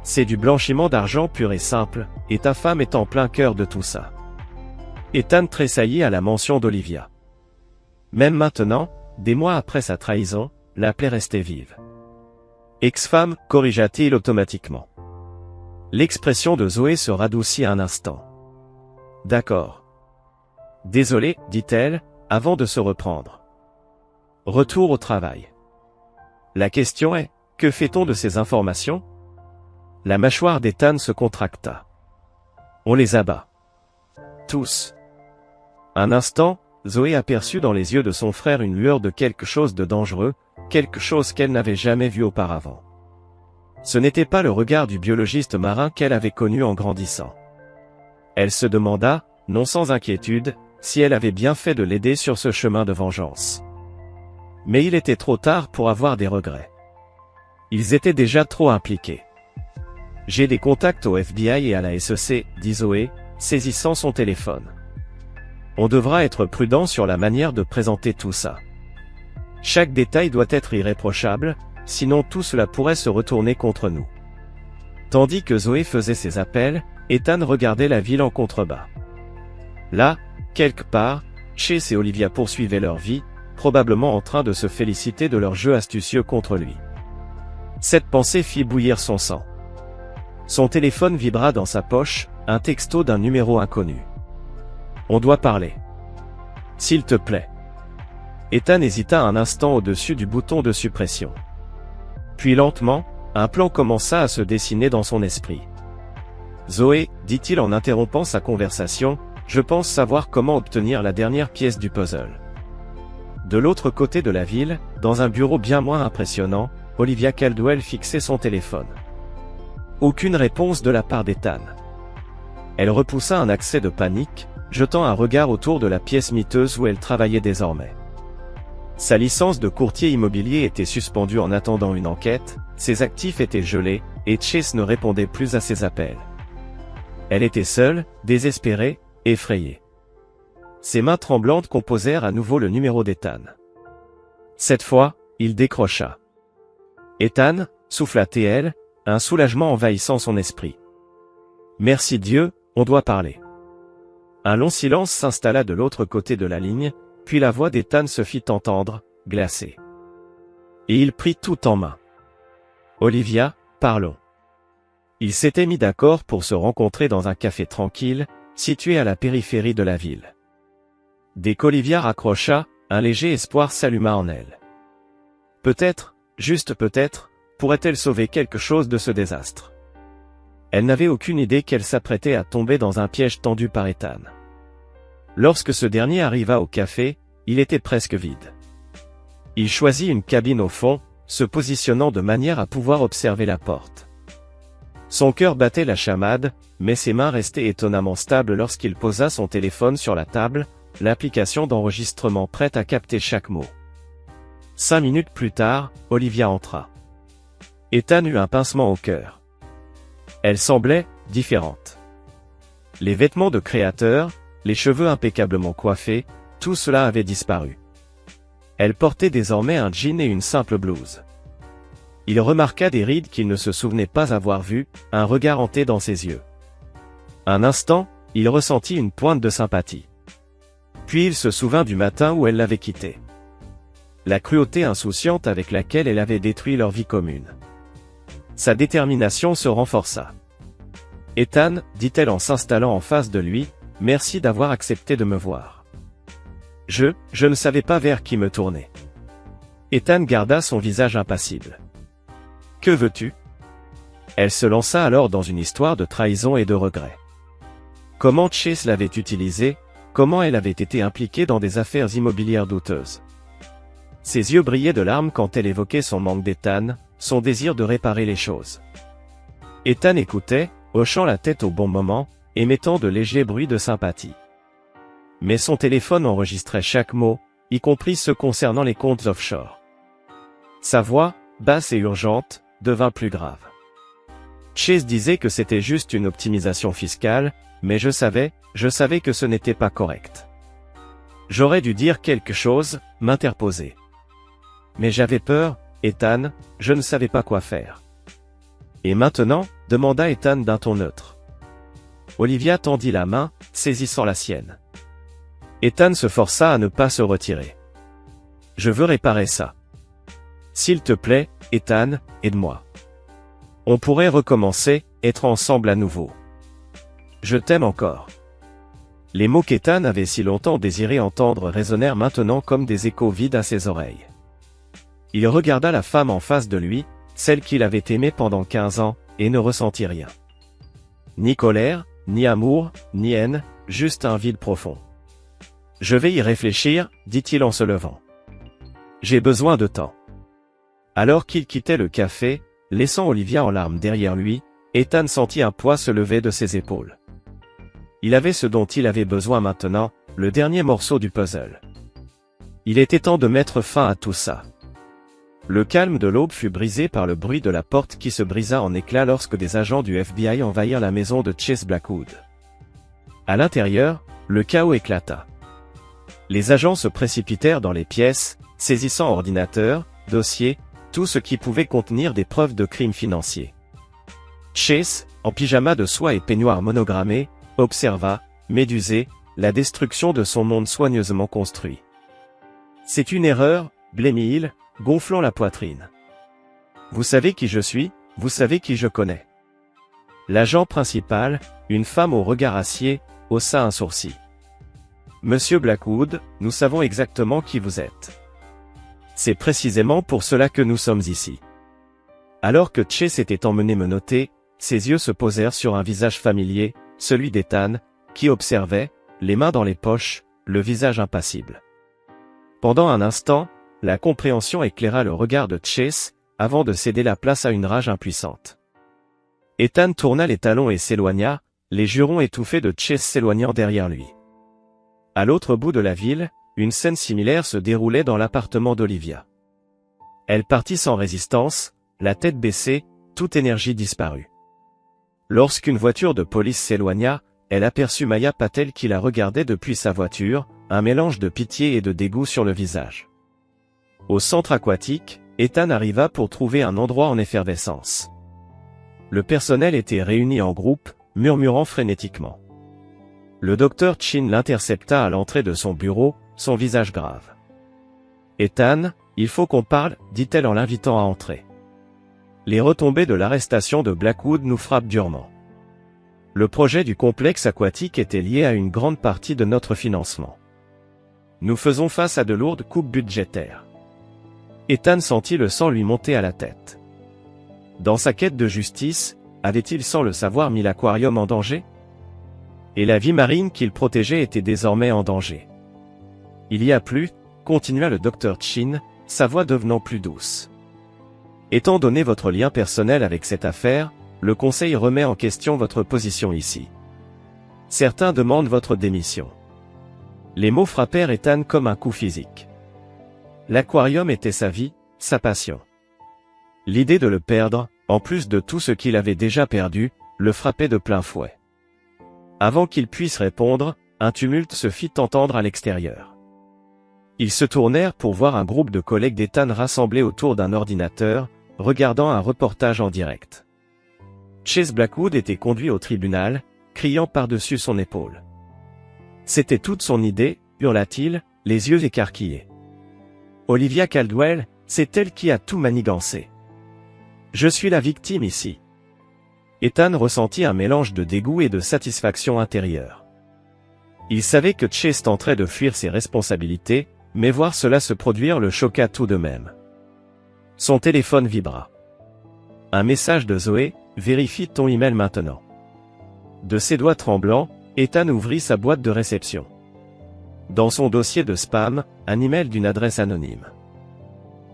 C'est du blanchiment d'argent pur et simple, et ta femme est en plein cœur de tout ça. Ethan tressaillit à la mention d'Olivia. Même maintenant, des mois après sa trahison, la plaie restait vive. Ex-femme, corrigea-t-il automatiquement. L'expression de Zoé se radoucit un instant. D'accord. Désolé, dit-elle, avant de se reprendre. Retour au travail. La question est, que fait-on de ces informations? La mâchoire d'Ethan se contracta. On les abat. Tous. Un instant, Zoé aperçut dans les yeux de son frère une lueur de quelque chose de dangereux, quelque chose qu'elle n'avait jamais vu auparavant. Ce n'était pas le regard du biologiste marin qu'elle avait connu en grandissant. Elle se demanda, non sans inquiétude, si elle avait bien fait de l'aider sur ce chemin de vengeance. Mais il était trop tard pour avoir des regrets. Ils étaient déjà trop impliqués. J'ai des contacts au FBI et à la SEC, dit Zoé, saisissant son téléphone. On devra être prudent sur la manière de présenter tout ça. Chaque détail doit être irréprochable, sinon tout cela pourrait se retourner contre nous. Tandis que Zoé faisait ses appels, Ethan regardait la ville en contrebas. Là, quelque part, Chase et Olivia poursuivaient leur vie, probablement en train de se féliciter de leur jeu astucieux contre lui. Cette pensée fit bouillir son sang. Son téléphone vibra dans sa poche, un texto d'un numéro inconnu. On doit parler. S'il te plaît. Ethan hésita un instant au-dessus du bouton de suppression. Puis lentement, un plan commença à se dessiner dans son esprit. Zoé, dit-il en interrompant sa conversation, je pense savoir comment obtenir la dernière pièce du puzzle. De l'autre côté de la ville, dans un bureau bien moins impressionnant, Olivia Caldwell fixait son téléphone. Aucune réponse de la part d'Ethan. Elle repoussa un accès de panique, jetant un regard autour de la pièce miteuse où elle travaillait désormais. Sa licence de courtier immobilier était suspendue en attendant une enquête, ses actifs étaient gelés, et Chase ne répondait plus à ses appels. Elle était seule, désespérée, effrayée. Ses mains tremblantes composèrent à nouveau le numéro d'Ethan. Cette fois, il décrocha. Ethan, souffla-t-elle, un soulagement envahissant son esprit. Merci Dieu, on doit parler. Un long silence s'installa de l'autre côté de la ligne, puis la voix d'Ethan se fit entendre, glacée. Et il prit tout en main. Olivia, parlons. Ils s'étaient mis d'accord pour se rencontrer dans un café tranquille, situé à la périphérie de la ville. Dès qu'Olivia raccrocha, un léger espoir s'alluma en elle. Peut-être, juste peut-être, pourrait-elle sauver quelque chose de ce désastre. Elle n'avait aucune idée qu'elle s'apprêtait à tomber dans un piège tendu par Ethan. Lorsque ce dernier arriva au café, il était presque vide. Il choisit une cabine au fond, se positionnant de manière à pouvoir observer la porte. Son cœur battait la chamade, mais ses mains restaient étonnamment stables lorsqu'il posa son téléphone sur la table, l'application d'enregistrement prête à capter chaque mot. 5 minutes plus tard, Olivia entra. Ethan eut un pincement au cœur. Elle semblait différente. Les vêtements de créateur, les cheveux impeccablement coiffés, tout cela avait disparu. Elle portait désormais un jean et une simple blouse. Il remarqua des rides qu'il ne se souvenait pas avoir vues, un regard hanté dans ses yeux. Un instant, il ressentit une pointe de sympathie. Puis il se souvint du matin où elle l'avait quitté. La cruauté insouciante avec laquelle elle avait détruit leur vie commune. Sa détermination se renforça. « Ethan, dit-elle en s'installant en face de lui, merci d'avoir accepté de me voir. Je ne savais pas vers qui me tourner. » Ethan garda son visage impassible. « Que veux-tu » Elle se lança alors dans une histoire de trahison et de regret. Comment Chase l'avait utilisée, comment elle avait été impliquée dans des affaires immobilières douteuses. Ses yeux brillaient de larmes quand elle évoquait son manque d'Ethan, son désir de réparer les choses. Ethan écoutait, hochant la tête au bon moment, émettant de légers bruits de sympathie. Mais son téléphone enregistrait chaque mot, y compris ceux concernant les comptes offshore. Sa voix, basse et urgente, devint plus grave. Chase disait que c'était juste une optimisation fiscale, mais je savais que ce n'était pas correct. J'aurais dû dire quelque chose, m'interposer. Mais j'avais peur, Ethan, je ne savais pas quoi faire. Et maintenant, demanda Ethan d'un ton neutre. Olivia tendit la main, saisissant la sienne. Ethan se força à ne pas se retirer. Je veux réparer ça. S'il te plaît, Ethan, aide-moi. On pourrait recommencer, être ensemble à nouveau. Je t'aime encore. Les mots qu'Ethan avait si longtemps désiré entendre résonnèrent maintenant comme des échos vides à ses oreilles. Il regarda la femme en face de lui, celle qu'il avait aimée pendant 15 ans, et ne ressentit rien. Ni colère, ni amour, ni haine, juste un vide profond. Je vais y réfléchir, dit-il en se levant. J'ai besoin de temps. Alors qu'il quittait le café, laissant Olivia en larmes derrière lui, Ethan sentit un poids se lever de ses épaules. Il avait ce dont il avait besoin maintenant, le dernier morceau du puzzle. Il était temps de mettre fin à tout ça. Le calme de l'aube fut brisé par le bruit de la porte qui se brisa en éclats lorsque des agents du FBI envahirent la maison de Chase Blackwood. À l'intérieur, le chaos éclata. Les agents se précipitèrent dans les pièces, saisissant ordinateurs, dossiers, tout ce qui pouvait contenir des preuves de crimes financiers. Chase, en pyjama de soie et peignoir monogrammé, observa, médusé, la destruction de son monde soigneusement construit. C'est une erreur, blêmit-il, gonflant la poitrine. Vous savez qui je suis, vous savez qui je connais. L'agent principal, une femme au regard acier, haussa un sourcil. Monsieur Blackwood, nous savons exactement qui vous êtes. C'est précisément pour cela que nous sommes ici. Alors que Chase était emmené menotter, ses yeux se posèrent sur un visage familier, celui d'Ethan, qui observait, les mains dans les poches, le visage impassible. Pendant un instant, la compréhension éclaira le regard de Chase, avant de céder la place à une rage impuissante. Ethan tourna les talons et s'éloigna, les jurons étouffés de Chase s'éloignant derrière lui. À l'autre bout de la ville, une scène similaire se déroulait dans l'appartement d'Olivia. Elle partit sans résistance, la tête baissée, toute énergie disparue. Lorsqu'une voiture de police s'éloigna, elle aperçut Maya Patel qui la regardait depuis sa voiture, un mélange de pitié et de dégoût sur le visage. Au centre aquatique, Ethan arriva pour trouver un endroit en effervescence. Le personnel était réuni en groupe, murmurant frénétiquement. Le docteur Chin l'intercepta à l'entrée de son bureau, son visage grave. « Ethan, il faut qu'on parle, dit-elle en l'invitant à entrer. Les retombées de l'arrestation de Blackwood nous frappent durement. Le projet du complexe aquatique était lié à une grande partie de notre financement. Nous faisons face à de lourdes coupes budgétaires. » Ethan sentit le sang lui monter à la tête. Dans sa quête de justice, avait-il sans le savoir mis l'aquarium en danger? Et la vie marine qu'il protégeait était désormais en danger. Il y a plus, continua le docteur Chin, sa voix devenant plus douce. Étant donné votre lien personnel avec cette affaire, le Conseil remet en question votre position ici. Certains demandent votre démission. Les mots frappèrent Ethan comme un coup physique. L'aquarium était sa vie, sa passion. L'idée de le perdre, en plus de tout ce qu'il avait déjà perdu, le frappait de plein fouet. Avant qu'il puisse répondre, un tumulte se fit entendre à l'extérieur. Ils se tournèrent pour voir un groupe de collègues d'Ethan rassemblés autour d'un ordinateur, regardant un reportage en direct. Chase Blackwood était conduit au tribunal, criant par-dessus son épaule. C'était toute son idée, hurla-t-il, les yeux écarquillés. Olivia Caldwell, c'est elle qui a tout manigancé. Je suis la victime ici. Ethan ressentit un mélange de dégoût et de satisfaction intérieure. Il savait que Chase tenterait de fuir ses responsabilités, mais voir cela se produire le choqua tout de même. Son téléphone vibra. Un message de Zoé, vérifie ton email maintenant. De ses doigts tremblants, Ethan ouvrit sa boîte de réception. Dans son dossier de spam, un email d'une adresse anonyme.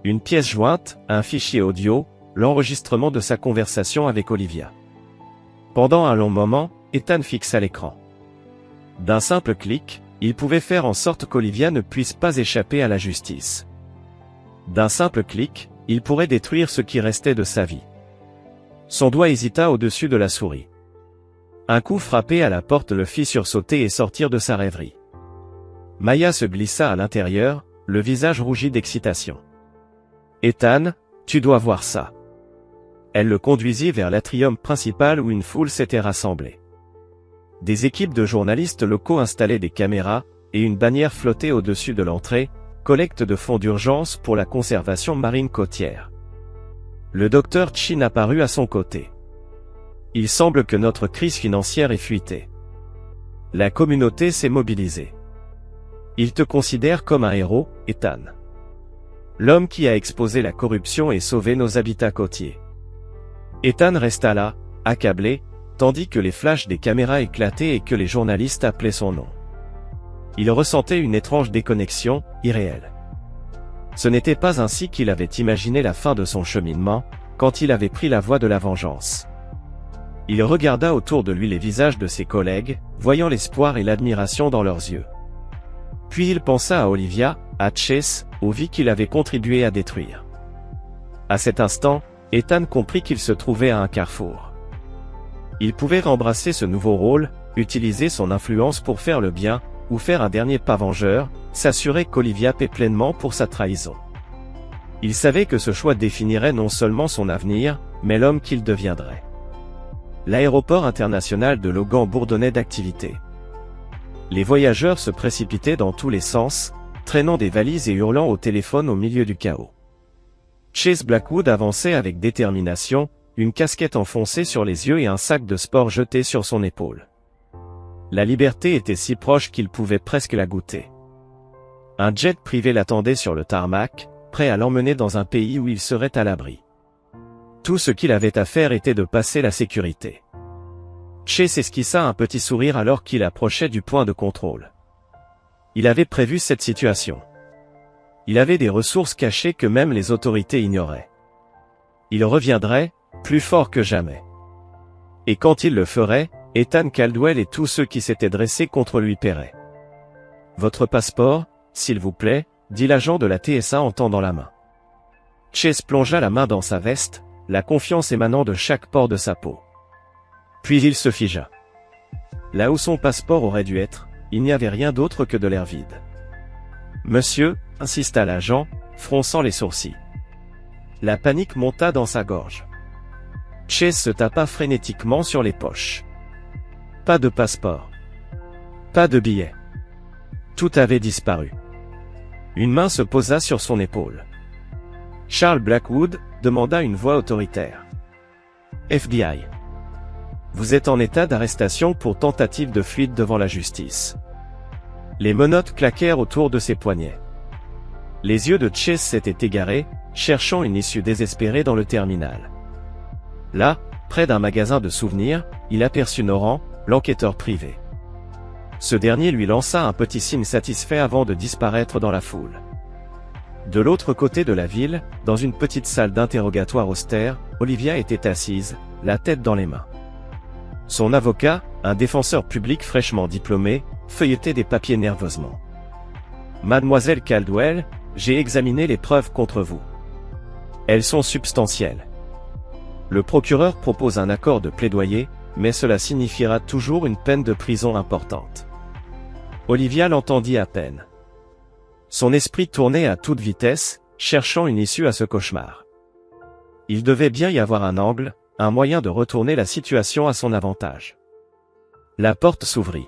Une pièce jointe, un fichier audio, l'enregistrement de sa conversation avec Olivia. Pendant un long moment, Ethan fixa l'écran. D'un simple clic, il pouvait faire en sorte qu'Olivia ne puisse pas échapper à la justice. D'un simple clic, il pourrait détruire ce qui restait de sa vie. Son doigt hésita au-dessus de la souris. Un coup frappé à la porte le fit sursauter et sortir de sa rêverie. Maya se glissa à l'intérieur, le visage rougi d'excitation. « Ethan, tu dois voir ça. » Elle le conduisit vers l'atrium principal où une foule s'était rassemblée. Des équipes de journalistes locaux installaient des caméras, et une bannière flottait au-dessus de l'entrée, collecte de fonds d'urgence pour la conservation marine côtière. Le docteur Chin apparut à son côté. Il semble que notre crise financière est fuitée. La communauté s'est mobilisée. Il te considère comme un héros, Ethan. L'homme qui a exposé la corruption et sauvé nos habitats côtiers. Ethan resta là, accablé, tandis que les flashs des caméras éclataient et que les journalistes appelaient son nom. Il ressentait une étrange déconnexion, irréelle. Ce n'était pas ainsi qu'il avait imaginé la fin de son cheminement, quand il avait pris la voie de la vengeance. Il regarda autour de lui les visages de ses collègues, voyant l'espoir et l'admiration dans leurs yeux. Puis il pensa à Olivia, à Chase, aux vies qu'il avait contribué à détruire. À cet instant, Ethan comprit qu'il se trouvait à un carrefour. Il pouvait embrasser ce nouveau rôle, utiliser son influence pour faire le bien, ou faire un dernier pas vengeur, s'assurer qu'Olivia paie pleinement pour sa trahison. Il savait que ce choix définirait non seulement son avenir, mais l'homme qu'il deviendrait. L'aéroport international de Logan bourdonnait d'activité. Les voyageurs se précipitaient dans tous les sens, traînant des valises et hurlant au téléphone au milieu du chaos. Chase Blackwood avançait avec détermination, une casquette enfoncée sur les yeux et un sac de sport jeté sur son épaule. La liberté était si proche qu'il pouvait presque la goûter. Un jet privé l'attendait sur le tarmac, prêt à l'emmener dans un pays où il serait à l'abri. Tout ce qu'il avait à faire était de passer la sécurité. Chase esquissa un petit sourire alors qu'il approchait du point de contrôle. Il avait prévu cette situation. Il avait des ressources cachées que même les autorités ignoraient. Il reviendrait, plus fort que jamais. Et quand il le ferait, Ethan Caldwell et tous ceux qui s'étaient dressés contre lui paieraient. « Votre passeport, s'il vous plaît » dit l'agent de la TSA en tendant la main. Chase plongea la main dans sa veste, la confiance émanant de chaque pore de sa peau. Puis il se figea. Là où son passeport aurait dû être, il n'y avait rien d'autre que de l'air vide. « Monsieur » insista l'agent, fronçant les sourcils. La panique monta dans sa gorge. Chase se tapa frénétiquement sur les poches. Pas de passeport. Pas de billet. Tout avait disparu. Une main se posa sur son épaule. Charles Blackwood, demanda une voix autoritaire. FBI. Vous êtes en état d'arrestation pour tentative de fuite devant la justice. Les menottes claquèrent autour de ses poignets. Les yeux de Chase s'étaient égarés, cherchant une issue désespérée dans le terminal. Là, près d'un magasin de souvenirs, il aperçut Noran, l'enquêteur privé. Ce dernier lui lança un petit signe satisfait avant de disparaître dans la foule. De l'autre côté de la ville, dans une petite salle d'interrogatoire austère, Olivia était assise, la tête dans les mains. Son avocat, un défenseur public fraîchement diplômé, feuilletait des papiers nerveusement. « Mademoiselle Caldwell, j'ai examiné les preuves contre vous. Elles sont substantielles. Le procureur propose un accord de plaidoyer, mais cela signifiera toujours une peine de prison importante. » Olivia l'entendit à peine. Son esprit tournait à toute vitesse, cherchant une issue à ce cauchemar. Il devait bien y avoir un angle, un moyen de retourner la situation à son avantage. La porte s'ouvrit.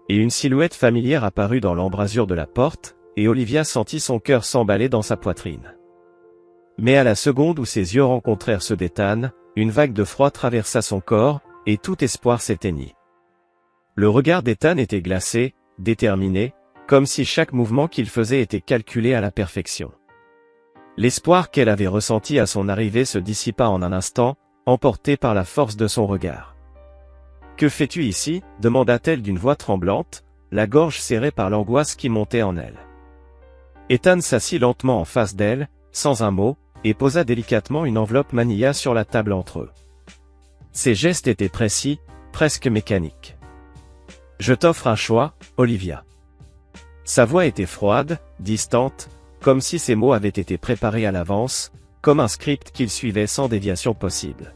Et une silhouette familière apparut dans l'embrasure de la porte, et Olivia sentit son cœur s'emballer dans sa poitrine. Mais à la seconde où ses yeux rencontrèrent ceux d'Ethan, une vague de froid traversa son corps, et tout espoir s'éteignit. Le regard d'Ethan était glacé, déterminé, comme si chaque mouvement qu'il faisait était calculé à la perfection. L'espoir qu'elle avait ressenti à son arrivée se dissipa en un instant, emporté par la force de son regard. « Que fais-tu ici » demanda-t-elle d'une voix tremblante, la gorge serrée par l'angoisse qui montait en elle. Ethan s'assit lentement en face d'elle, sans un mot, et posa délicatement une enveloppe manilla sur la table entre eux. Ses gestes étaient précis, presque mécaniques. « Je t'offre un choix, Olivia. » Sa voix était froide, distante, comme si ses mots avaient été préparés à l'avance, comme un script qu'il suivait sans déviation possible.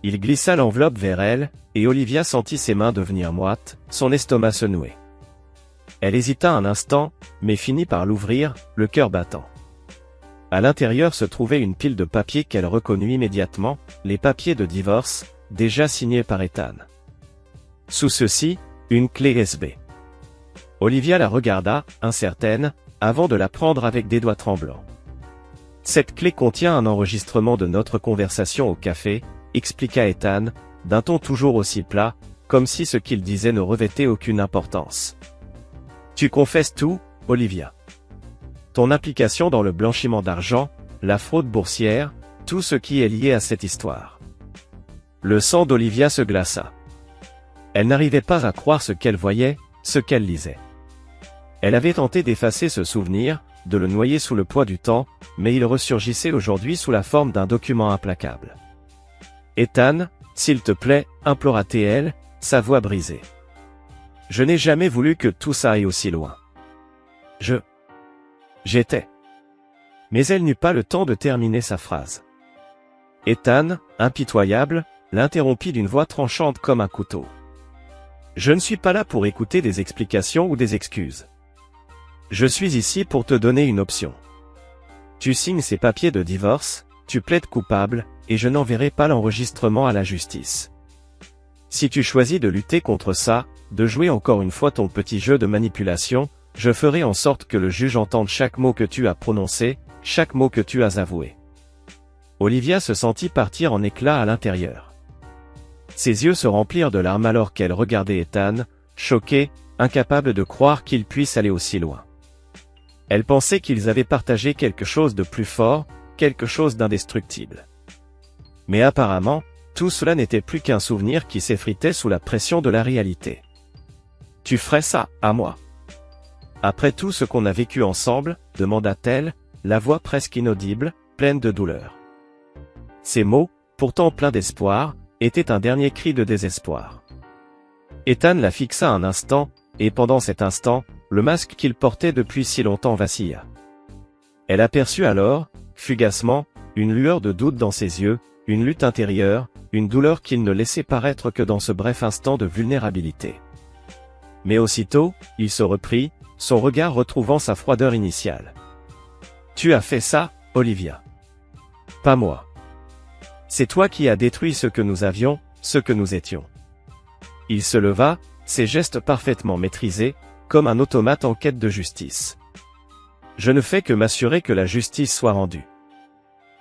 Il glissa l'enveloppe vers elle, et Olivia sentit ses mains devenir moites, son estomac se nouer. Elle hésita un instant, mais finit par l'ouvrir, le cœur battant. À l'intérieur se trouvait une pile de papiers qu'elle reconnut immédiatement, les papiers de divorce, déjà signés par Ethan. Sous ceux-ci, une clé USB. Olivia la regarda, incertaine, avant de la prendre avec des doigts tremblants. « Cette clé contient un enregistrement de notre conversation au café », expliqua Ethan, d'un ton toujours aussi plat, comme si ce qu'il disait ne revêtait aucune importance. « Tu confesses tout, Olivia. Ton implication dans le blanchiment d'argent, la fraude boursière, tout ce qui est lié à cette histoire. » Le sang d'Olivia se glaça. Elle n'arrivait pas à croire ce qu'elle voyait, ce qu'elle lisait. Elle avait tenté d'effacer ce souvenir, de le noyer sous le poids du temps, mais il ressurgissait aujourd'hui sous la forme d'un document implacable. « Ethan, s'il te plaît, » implora-t-elle, sa voix brisée. « Je n'ai jamais voulu que tout ça aille aussi loin. J'étais. » Mais elle n'eut pas le temps de terminer sa phrase. Ethan, impitoyable, l'interrompit d'une voix tranchante comme un couteau. « Je ne suis pas là pour écouter des explications ou des excuses. Je suis ici pour te donner une option. Tu signes ces papiers de divorce, tu plaides coupable, et je n'enverrai pas l'enregistrement à la justice. Si tu choisis de lutter contre ça, de jouer encore une fois ton petit jeu de manipulation, je ferai en sorte que le juge entende chaque mot que tu as prononcé, chaque mot que tu as avoué. » Olivia se sentit partir en éclats à l'intérieur. Ses yeux se remplirent de larmes alors qu'elle regardait Ethan, choquée, incapable de croire qu'il puisse aller aussi loin. Elle pensait qu'ils avaient partagé quelque chose de plus fort, quelque chose d'indestructible. Mais apparemment, tout cela n'était plus qu'un souvenir qui s'effritait sous la pression de la réalité. « Tu ferais ça, à moi. Après tout ce qu'on a vécu ensemble ?» demanda-t-elle, la voix presque inaudible, pleine de douleur. Ces mots, pourtant pleins d'espoir, étaient un dernier cri de désespoir. Ethan la fixa un instant, et pendant cet instant, le masque qu'il portait depuis si longtemps vacilla. Elle aperçut alors, fugacement, une lueur de doute dans ses yeux, une lutte intérieure, une douleur qu'il ne laissait paraître que dans ce bref instant de vulnérabilité. Mais aussitôt, il se reprit, son regard retrouvant sa froideur initiale. « Tu as fait ça, Olivia. Pas moi. C'est toi qui as détruit ce que nous avions, ce que nous étions. » Il se leva, ses gestes parfaitement maîtrisés, comme un automate en quête de justice. « Je ne fais que m'assurer que la justice soit rendue. »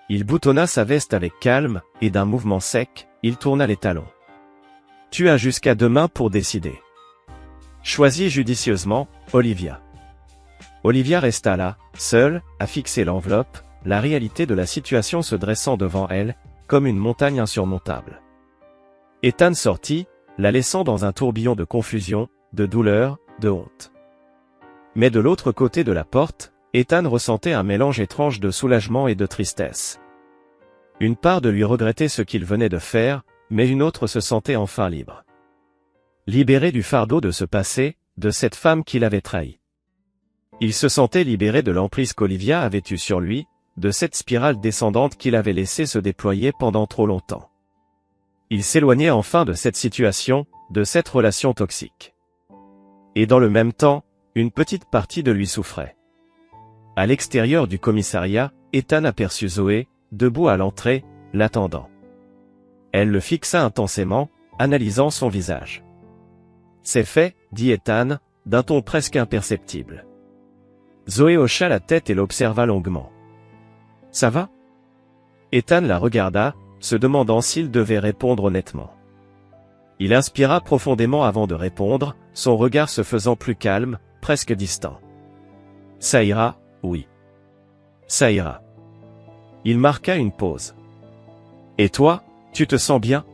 Il boutonna sa veste avec calme, et d'un mouvement sec, il tourna les talons. « Tu as jusqu'à demain pour décider. Choisis judicieusement, Olivia. » Olivia resta là, seule, à fixer l'enveloppe, la réalité de la situation se dressant devant elle, comme une montagne insurmontable. Ethan sortit, la laissant dans un tourbillon de confusion, de douleur, de honte. Mais de l'autre côté de la porte, Ethan ressentait un mélange étrange de soulagement et de tristesse. Une part de lui regrettait ce qu'il venait de faire, mais une autre se sentait enfin libre. Libéré du fardeau de ce passé, de cette femme qu'il avait trahi. Il se sentait libéré de l'emprise qu'Olivia avait eue sur lui, de cette spirale descendante qu'il avait laissé se déployer pendant trop longtemps. Il s'éloignait enfin de cette situation, de cette relation toxique. Et dans le même temps, une petite partie de lui souffrait. À l'extérieur du commissariat, Ethan aperçut Zoé, debout à l'entrée, l'attendant. Elle le fixa intensément, analysant son visage. C'est fait, dit Ethan, d'un ton presque imperceptible. Zoé hocha la tête et l'observa longuement. Ça va? Ethan la regarda, se demandant s'il devait répondre honnêtement. Il inspira profondément avant de répondre, son regard se faisant plus calme, presque distant. Ça ira, oui. Ça ira. Il marqua une pause. Et toi, tu te sens bien?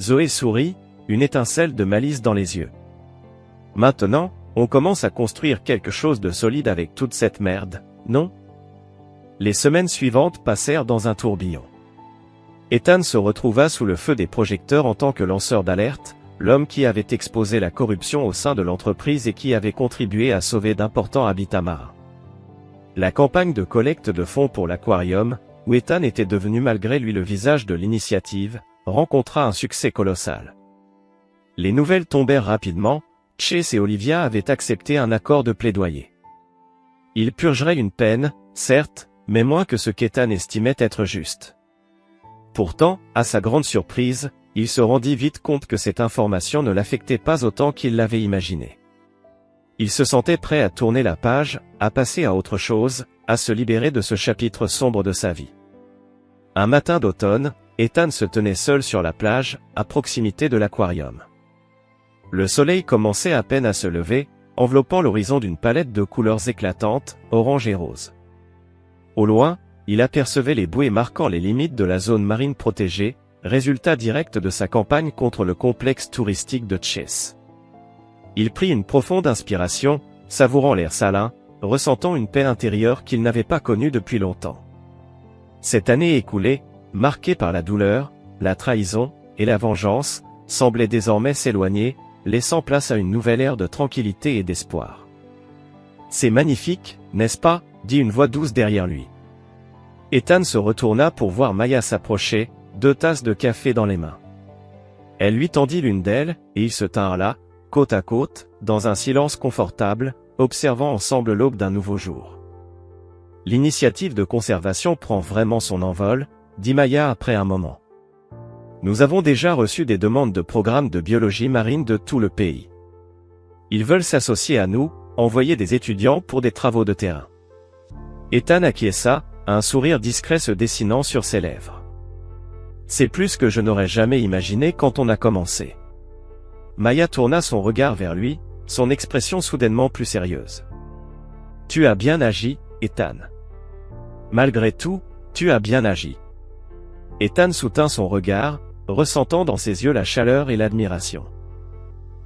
Zoé sourit, une étincelle de malice dans les yeux. Maintenant, on commence à construire quelque chose de solide avec toute cette merde, non? Les semaines suivantes passèrent dans un tourbillon. Ethan se retrouva sous le feu des projecteurs en tant que lanceur d'alerte, l'homme qui avait exposé la corruption au sein de l'entreprise et qui avait contribué à sauver d'importants habitats marins. La campagne de collecte de fonds pour l'aquarium, où Ethan était devenu malgré lui le visage de l'initiative, rencontra un succès colossal. Les nouvelles tombèrent rapidement, Chase et Olivia avaient accepté un accord de plaidoyer. Ils purgeraient une peine, certes, mais moins que ce qu'Ethan estimait être juste. Pourtant, à sa grande surprise, il se rendit vite compte que cette information ne l'affectait pas autant qu'il l'avait imaginé. Il se sentait prêt à tourner la page, à passer à autre chose, à se libérer de ce chapitre sombre de sa vie. Un matin d'automne, Ethan se tenait seul sur la plage, à proximité de l'aquarium. Le soleil commençait à peine à se lever, enveloppant l'horizon d'une palette de couleurs éclatantes, orange et rose. Au loin, il apercevait les bouées marquant les limites de la zone marine protégée, résultat direct de sa campagne contre le complexe touristique de Chase. Il prit une profonde inspiration, savourant l'air salin, ressentant une paix intérieure qu'il n'avait pas connue depuis longtemps. Cette année écoulée, marquée par la douleur, la trahison et la vengeance, semblait désormais s'éloigner, laissant place à une nouvelle ère de tranquillité et d'espoir. « C'est magnifique, n'est-ce pas ?» dit une voix douce derrière lui. Ethan se retourna pour voir Maya s'approcher, 2 tasses de café dans les mains. Elle lui tendit l'une d'elles, et ils se tinrent là, côte à côte, dans un silence confortable, observant ensemble l'aube d'un nouveau jour. « L'initiative de conservation prend vraiment son envol, » dit Maya après un moment. Nous avons déjà reçu des demandes de programmes de biologie marine de tout le pays. Ils veulent s'associer à nous, envoyer des étudiants pour des travaux de terrain. Ethan acquiesça, un sourire discret se dessinant sur ses lèvres. C'est plus que je n'aurais jamais imaginé quand on a commencé. Maya tourna son regard vers lui, son expression soudainement plus sérieuse. Tu as bien agi, Ethan. Malgré tout, tu as bien agi. Ethan soutint son regard, ressentant dans ses yeux la chaleur et l'admiration.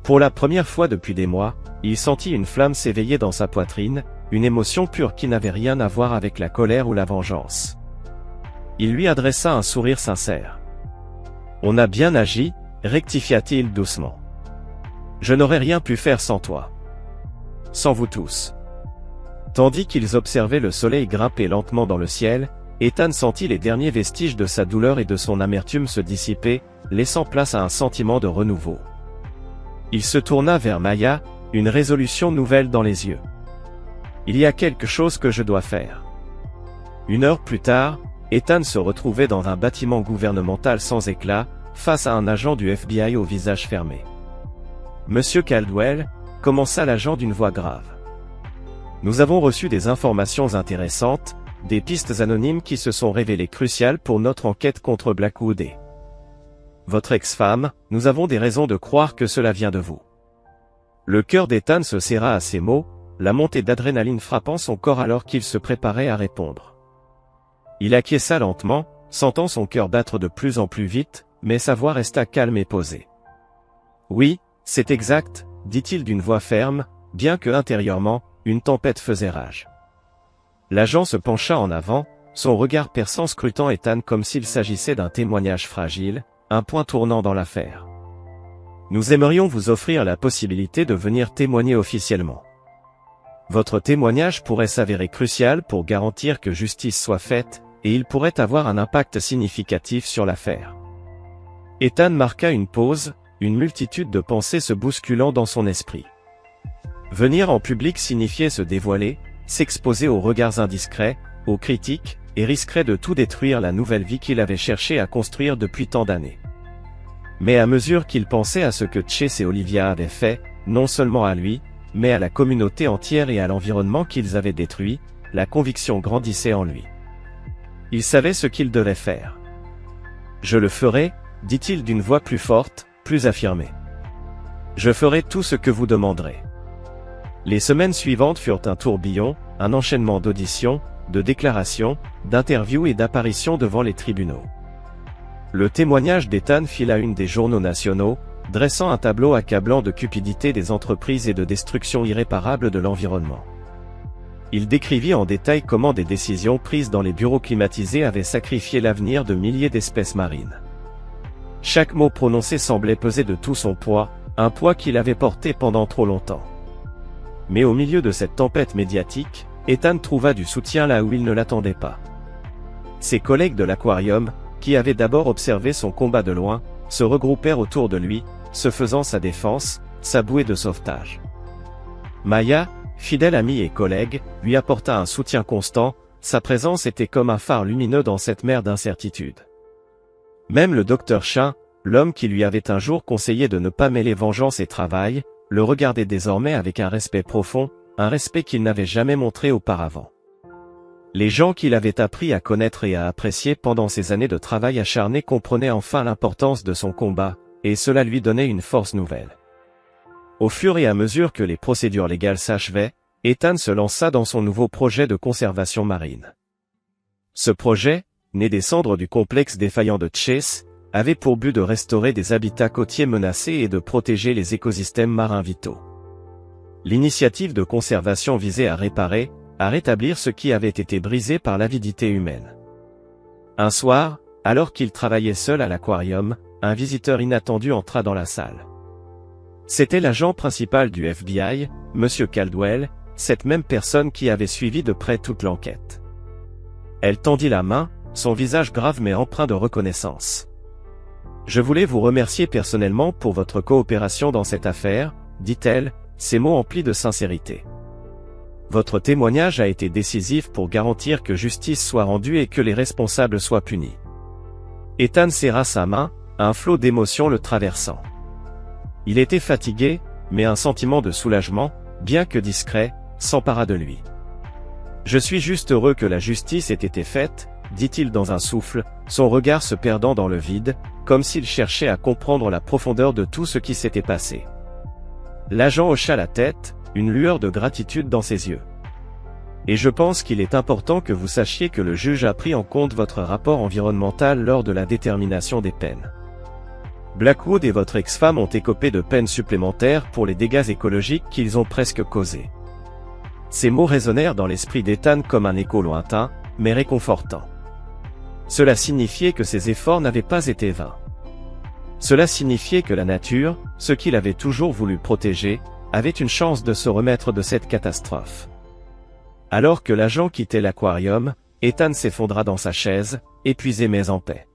Pour la première fois depuis des mois, il sentit une flamme s'éveiller dans sa poitrine, une émotion pure qui n'avait rien à voir avec la colère ou la vengeance. Il lui adressa un sourire sincère. « On a bien agi », rectifia-t-il doucement. « Je n'aurais rien pu faire sans toi. Sans vous tous. » Tandis qu'ils observaient le soleil grimper lentement dans le ciel, Ethan sentit les derniers vestiges de sa douleur et de son amertume se dissiper, laissant place à un sentiment de renouveau. Il se tourna vers Maya, une résolution nouvelle dans les yeux. « Il y a quelque chose que je dois faire. » 1 heure plus tard, Ethan se retrouvait dans un bâtiment gouvernemental sans éclat, face à un agent du FBI au visage fermé. « Monsieur Caldwell », commença l'agent d'une voix grave. « Nous avons reçu des informations intéressantes, des pistes anonymes qui se sont révélées cruciales pour notre enquête contre Blackwood et votre ex-femme, nous avons des raisons de croire que cela vient de vous. » Le cœur d'Ethan se serra à ces mots, la montée d'adrénaline frappant son corps alors qu'il se préparait à répondre. Il acquiesça lentement, sentant son cœur battre de plus en plus vite, mais sa voix resta calme et posée. « Oui, c'est exact, » dit-il d'une voix ferme, bien que intérieurement, une tempête faisait rage. L'agent se pencha en avant, son regard perçant scrutant Ethan comme s'il s'agissait d'un témoignage fragile, un point tournant dans l'affaire. « Nous aimerions vous offrir la possibilité de venir témoigner officiellement. Votre témoignage pourrait s'avérer crucial pour garantir que justice soit faite, et il pourrait avoir un impact significatif sur l'affaire. » Ethan marqua une pause, une multitude de pensées se bousculant dans son esprit. Venir en public signifiait se dévoiler, s'exposer aux regards indiscrets, aux critiques, et risquerait de tout détruire la nouvelle vie qu'il avait cherché à construire depuis tant d'années. Mais à mesure qu'il pensait à ce que Chase et Olivia avaient fait, non seulement à lui, mais à la communauté entière et à l'environnement qu'ils avaient détruit, la conviction grandissait en lui. Il savait ce qu'il devait faire. « Je le ferai », dit-il d'une voix plus forte, plus affirmée. « Je ferai tout ce que vous demanderez. » Les semaines suivantes furent un tourbillon, un enchaînement d'auditions, de déclarations, d'interviews et d'apparitions devant les tribunaux. Le témoignage d'Ethan fit la une des journaux nationaux, dressant un tableau accablant de cupidité des entreprises et de destruction irréparable de l'environnement. Il décrivit en détail comment des décisions prises dans les bureaux climatisés avaient sacrifié l'avenir de milliers d'espèces marines. Chaque mot prononcé semblait peser de tout son poids, un poids qu'il avait porté pendant trop longtemps. Mais au milieu de cette tempête médiatique, Ethan trouva du soutien là où il ne l'attendait pas. Ses collègues de l'aquarium, qui avaient d'abord observé son combat de loin, se regroupèrent autour de lui, se faisant sa défense, sa bouée de sauvetage. Maya, fidèle amie et collègue, lui apporta un soutien constant, sa présence était comme un phare lumineux dans cette mer d'incertitude. Même le docteur Chin, l'homme qui lui avait un jour conseillé de ne pas mêler vengeance et travail, le regardait désormais avec un respect profond, un respect qu'il n'avait jamais montré auparavant. Les gens qu'il avait appris à connaître et à apprécier pendant ces années de travail acharné comprenaient enfin l'importance de son combat, et cela lui donnait une force nouvelle. Au fur et à mesure que les procédures légales s'achevaient, Ethan se lança dans son nouveau projet de conservation marine. Ce projet, né des cendres du complexe défaillant de Chase, avait pour but de restaurer des habitats côtiers menacés et de protéger les écosystèmes marins vitaux. L'initiative de conservation visait à rétablir ce qui avait été brisé par l'avidité humaine. Un soir, alors qu'il travaillait seul à l'aquarium, un visiteur inattendu entra dans la salle. C'était l'agent principal du FBI, M. Caldwell, cette même personne qui avait suivi de près toute l'enquête. Elle tendit la main, son visage grave mais empreint de reconnaissance. « Je voulais vous remercier personnellement pour votre coopération dans cette affaire, » dit-elle, ses mots emplis de sincérité. Votre témoignage a été décisif pour garantir que justice soit rendue et que les responsables soient punis. Ethan serra sa main, un flot d'émotions le traversant. Il était fatigué, mais un sentiment de soulagement, bien que discret, s'empara de lui. « Je suis juste heureux que la justice ait été faite, » dit-il dans un souffle, son regard se perdant dans le vide, comme s'il cherchait à comprendre la profondeur de tout ce qui s'était passé. L'agent hocha la tête, une lueur de gratitude dans ses yeux. Et je pense qu'il est important que vous sachiez que le juge a pris en compte votre rapport environnemental lors de la détermination des peines. Blackwood et votre ex-femme ont écopé de peines supplémentaires pour les dégâts écologiques qu'ils ont presque causés. Ces mots résonnèrent dans l'esprit d'Ethan comme un écho lointain, mais réconfortant. Cela signifiait que ses efforts n'avaient pas été vains. Cela signifiait que la nature, ce qu'il avait toujours voulu protéger, avait une chance de se remettre de cette catastrophe. Alors que l'agent quittait l'aquarium, Ethan s'effondra dans sa chaise, épuisé mais en paix.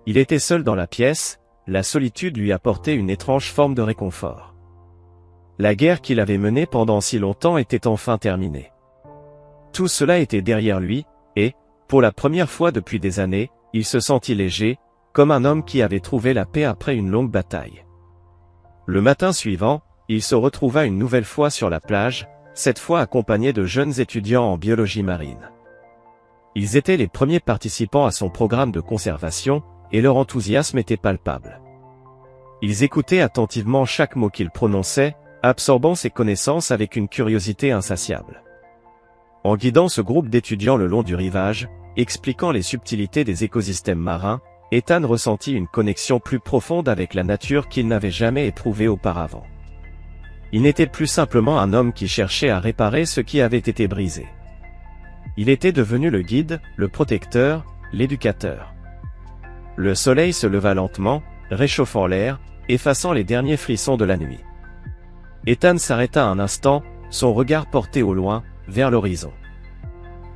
Il était seul dans la pièce, la solitude lui apportait une étrange forme de réconfort. La guerre qu'il avait menée pendant si longtemps était enfin terminée. Tout cela était derrière lui, et, pour la première fois depuis des années, il se sentit léger, comme un homme qui avait trouvé la paix après une longue bataille. Le matin suivant, il se retrouva une nouvelle fois sur la plage, cette fois accompagné de jeunes étudiants en biologie marine. Ils étaient les premiers participants à son programme de conservation, et leur enthousiasme était palpable. Ils écoutaient attentivement chaque mot qu'il prononçait, absorbant ses connaissances avec une curiosité insatiable. En guidant ce groupe d'étudiants le long du rivage, expliquant les subtilités des écosystèmes marins, Ethan ressentit une connexion plus profonde avec la nature qu'il n'avait jamais éprouvée auparavant. Il n'était plus simplement un homme qui cherchait à réparer ce qui avait été brisé. Il était devenu le guide, le protecteur, l'éducateur. Le soleil se leva lentement, réchauffant l'air, effaçant les derniers frissons de la nuit. Ethan s'arrêta un instant, son regard porté au loin, vers l'horizon.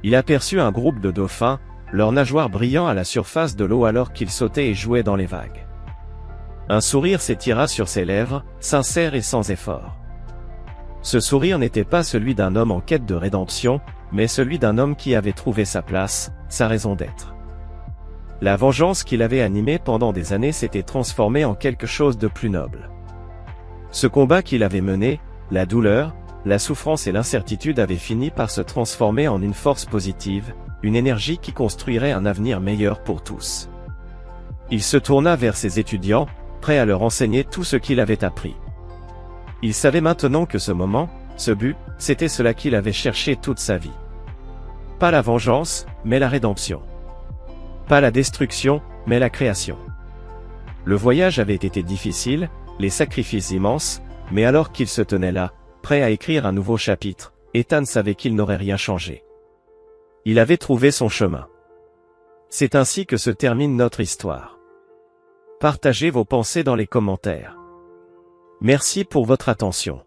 Il aperçut un groupe de dauphins, leurs nageoires brillant à la surface de l'eau alors qu'ils sautaient et jouaient dans les vagues. Un sourire s'étira sur ses lèvres, sincère et sans effort. Ce sourire n'était pas celui d'un homme en quête de rédemption, mais celui d'un homme qui avait trouvé sa place, sa raison d'être. La vengeance qu'il avait animée pendant des années s'était transformée en quelque chose de plus noble. Ce combat qu'il avait mené, la douleur, la souffrance et l'incertitude avaient fini par se transformer en une force positive, une énergie qui construirait un avenir meilleur pour tous. Il se tourna vers ses étudiants, prêt à leur enseigner tout ce qu'il avait appris. Il savait maintenant que ce moment, ce but, c'était cela qu'il avait cherché toute sa vie. Pas la vengeance, mais la rédemption. Pas la destruction, mais la création. Le voyage avait été difficile, les sacrifices immenses, mais alors qu'il se tenait là, prêt à écrire un nouveau chapitre, Ethan savait qu'il n'aurait rien changé. Il avait trouvé son chemin. C'est ainsi que se termine notre histoire. Partagez vos pensées dans les commentaires. Merci pour votre attention.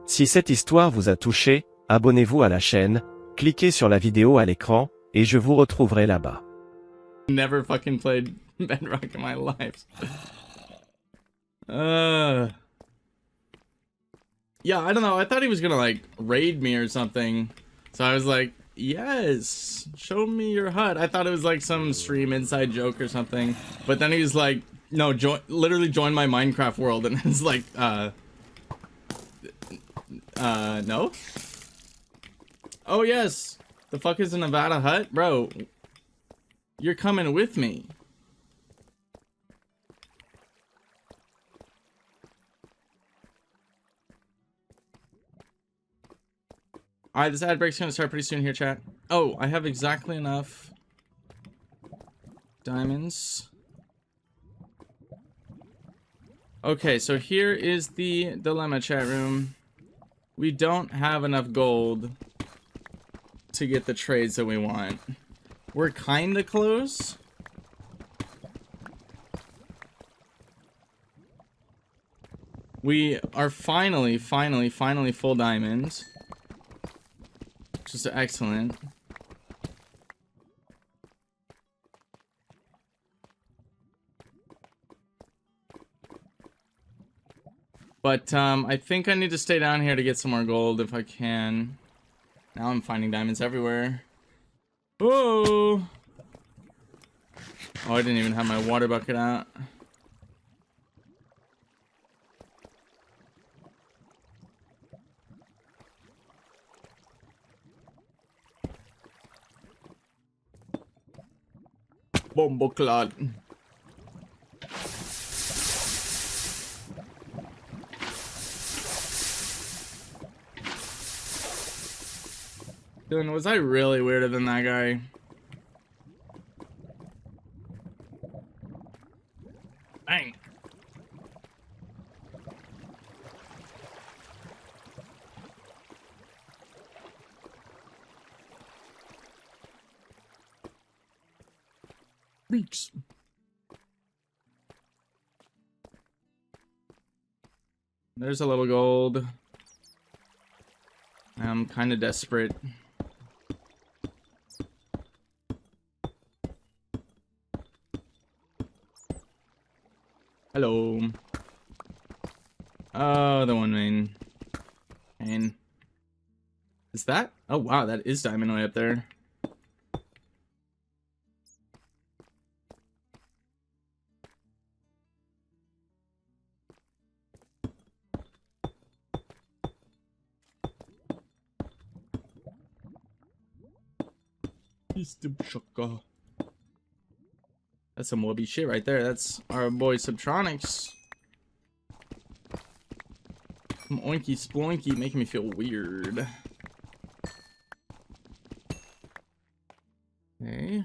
Si cette histoire vous a touché, abonnez-vous à la chaîne, cliquez sur la vidéo à l'écran, et je vous retrouverai là-bas. Never fucking played Bedrock in my life. Yeah, I don't know. I thought he was gonna like raid me or something. So I was like, yes, show me your HUD. I thought it was like some stream inside joke or something. But then he was like, no, literally join my Minecraft world. And it's like, no? Oh, yes. The fuck is a Nevada hut? Bro, you're coming with me. Alright, this ad break's gonna start pretty soon here, chat. Oh, I have exactly enough diamonds. Okay, so here is the dilemma, chat room. We don't have enough gold to get the trades that we want. We're kinda close. We are finally full diamonds. Just excellent. But I think I need to stay down here to get some more gold if I can. Now I'm finding diamonds everywhere. Oh! Oh, I didn't even have my water bucket out. Bomboclad. Dude, was I really weirder than that guy? Bang. Reeks. There's a little gold. I'm kind of desperate. Hello. Oh, the one main. Pain. Is that? Oh, wow, that is diamond way up there. That's some wubby shit right there. That's our boy Subtronics. Some oinky sploinky making me feel weird. Okay.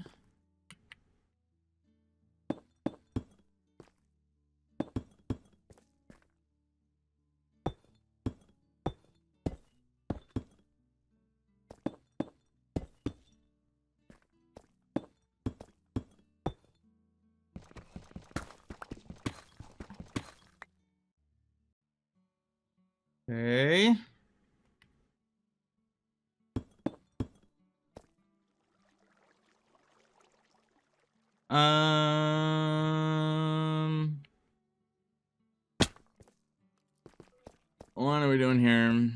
Okay. What are we doing here?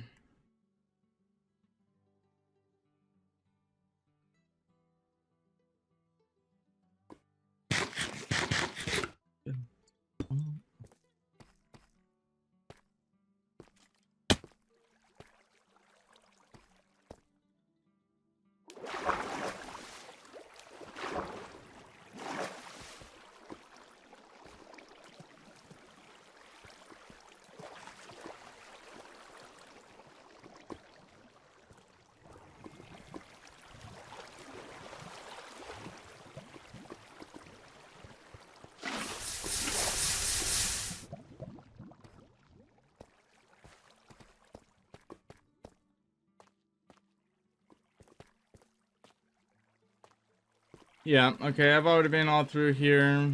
Yeah, okay, I've already been all through here.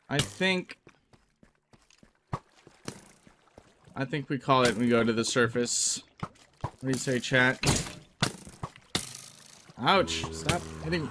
I think we call it and we go to the surface. What do you say, chat? Ouch! Stop hitting me.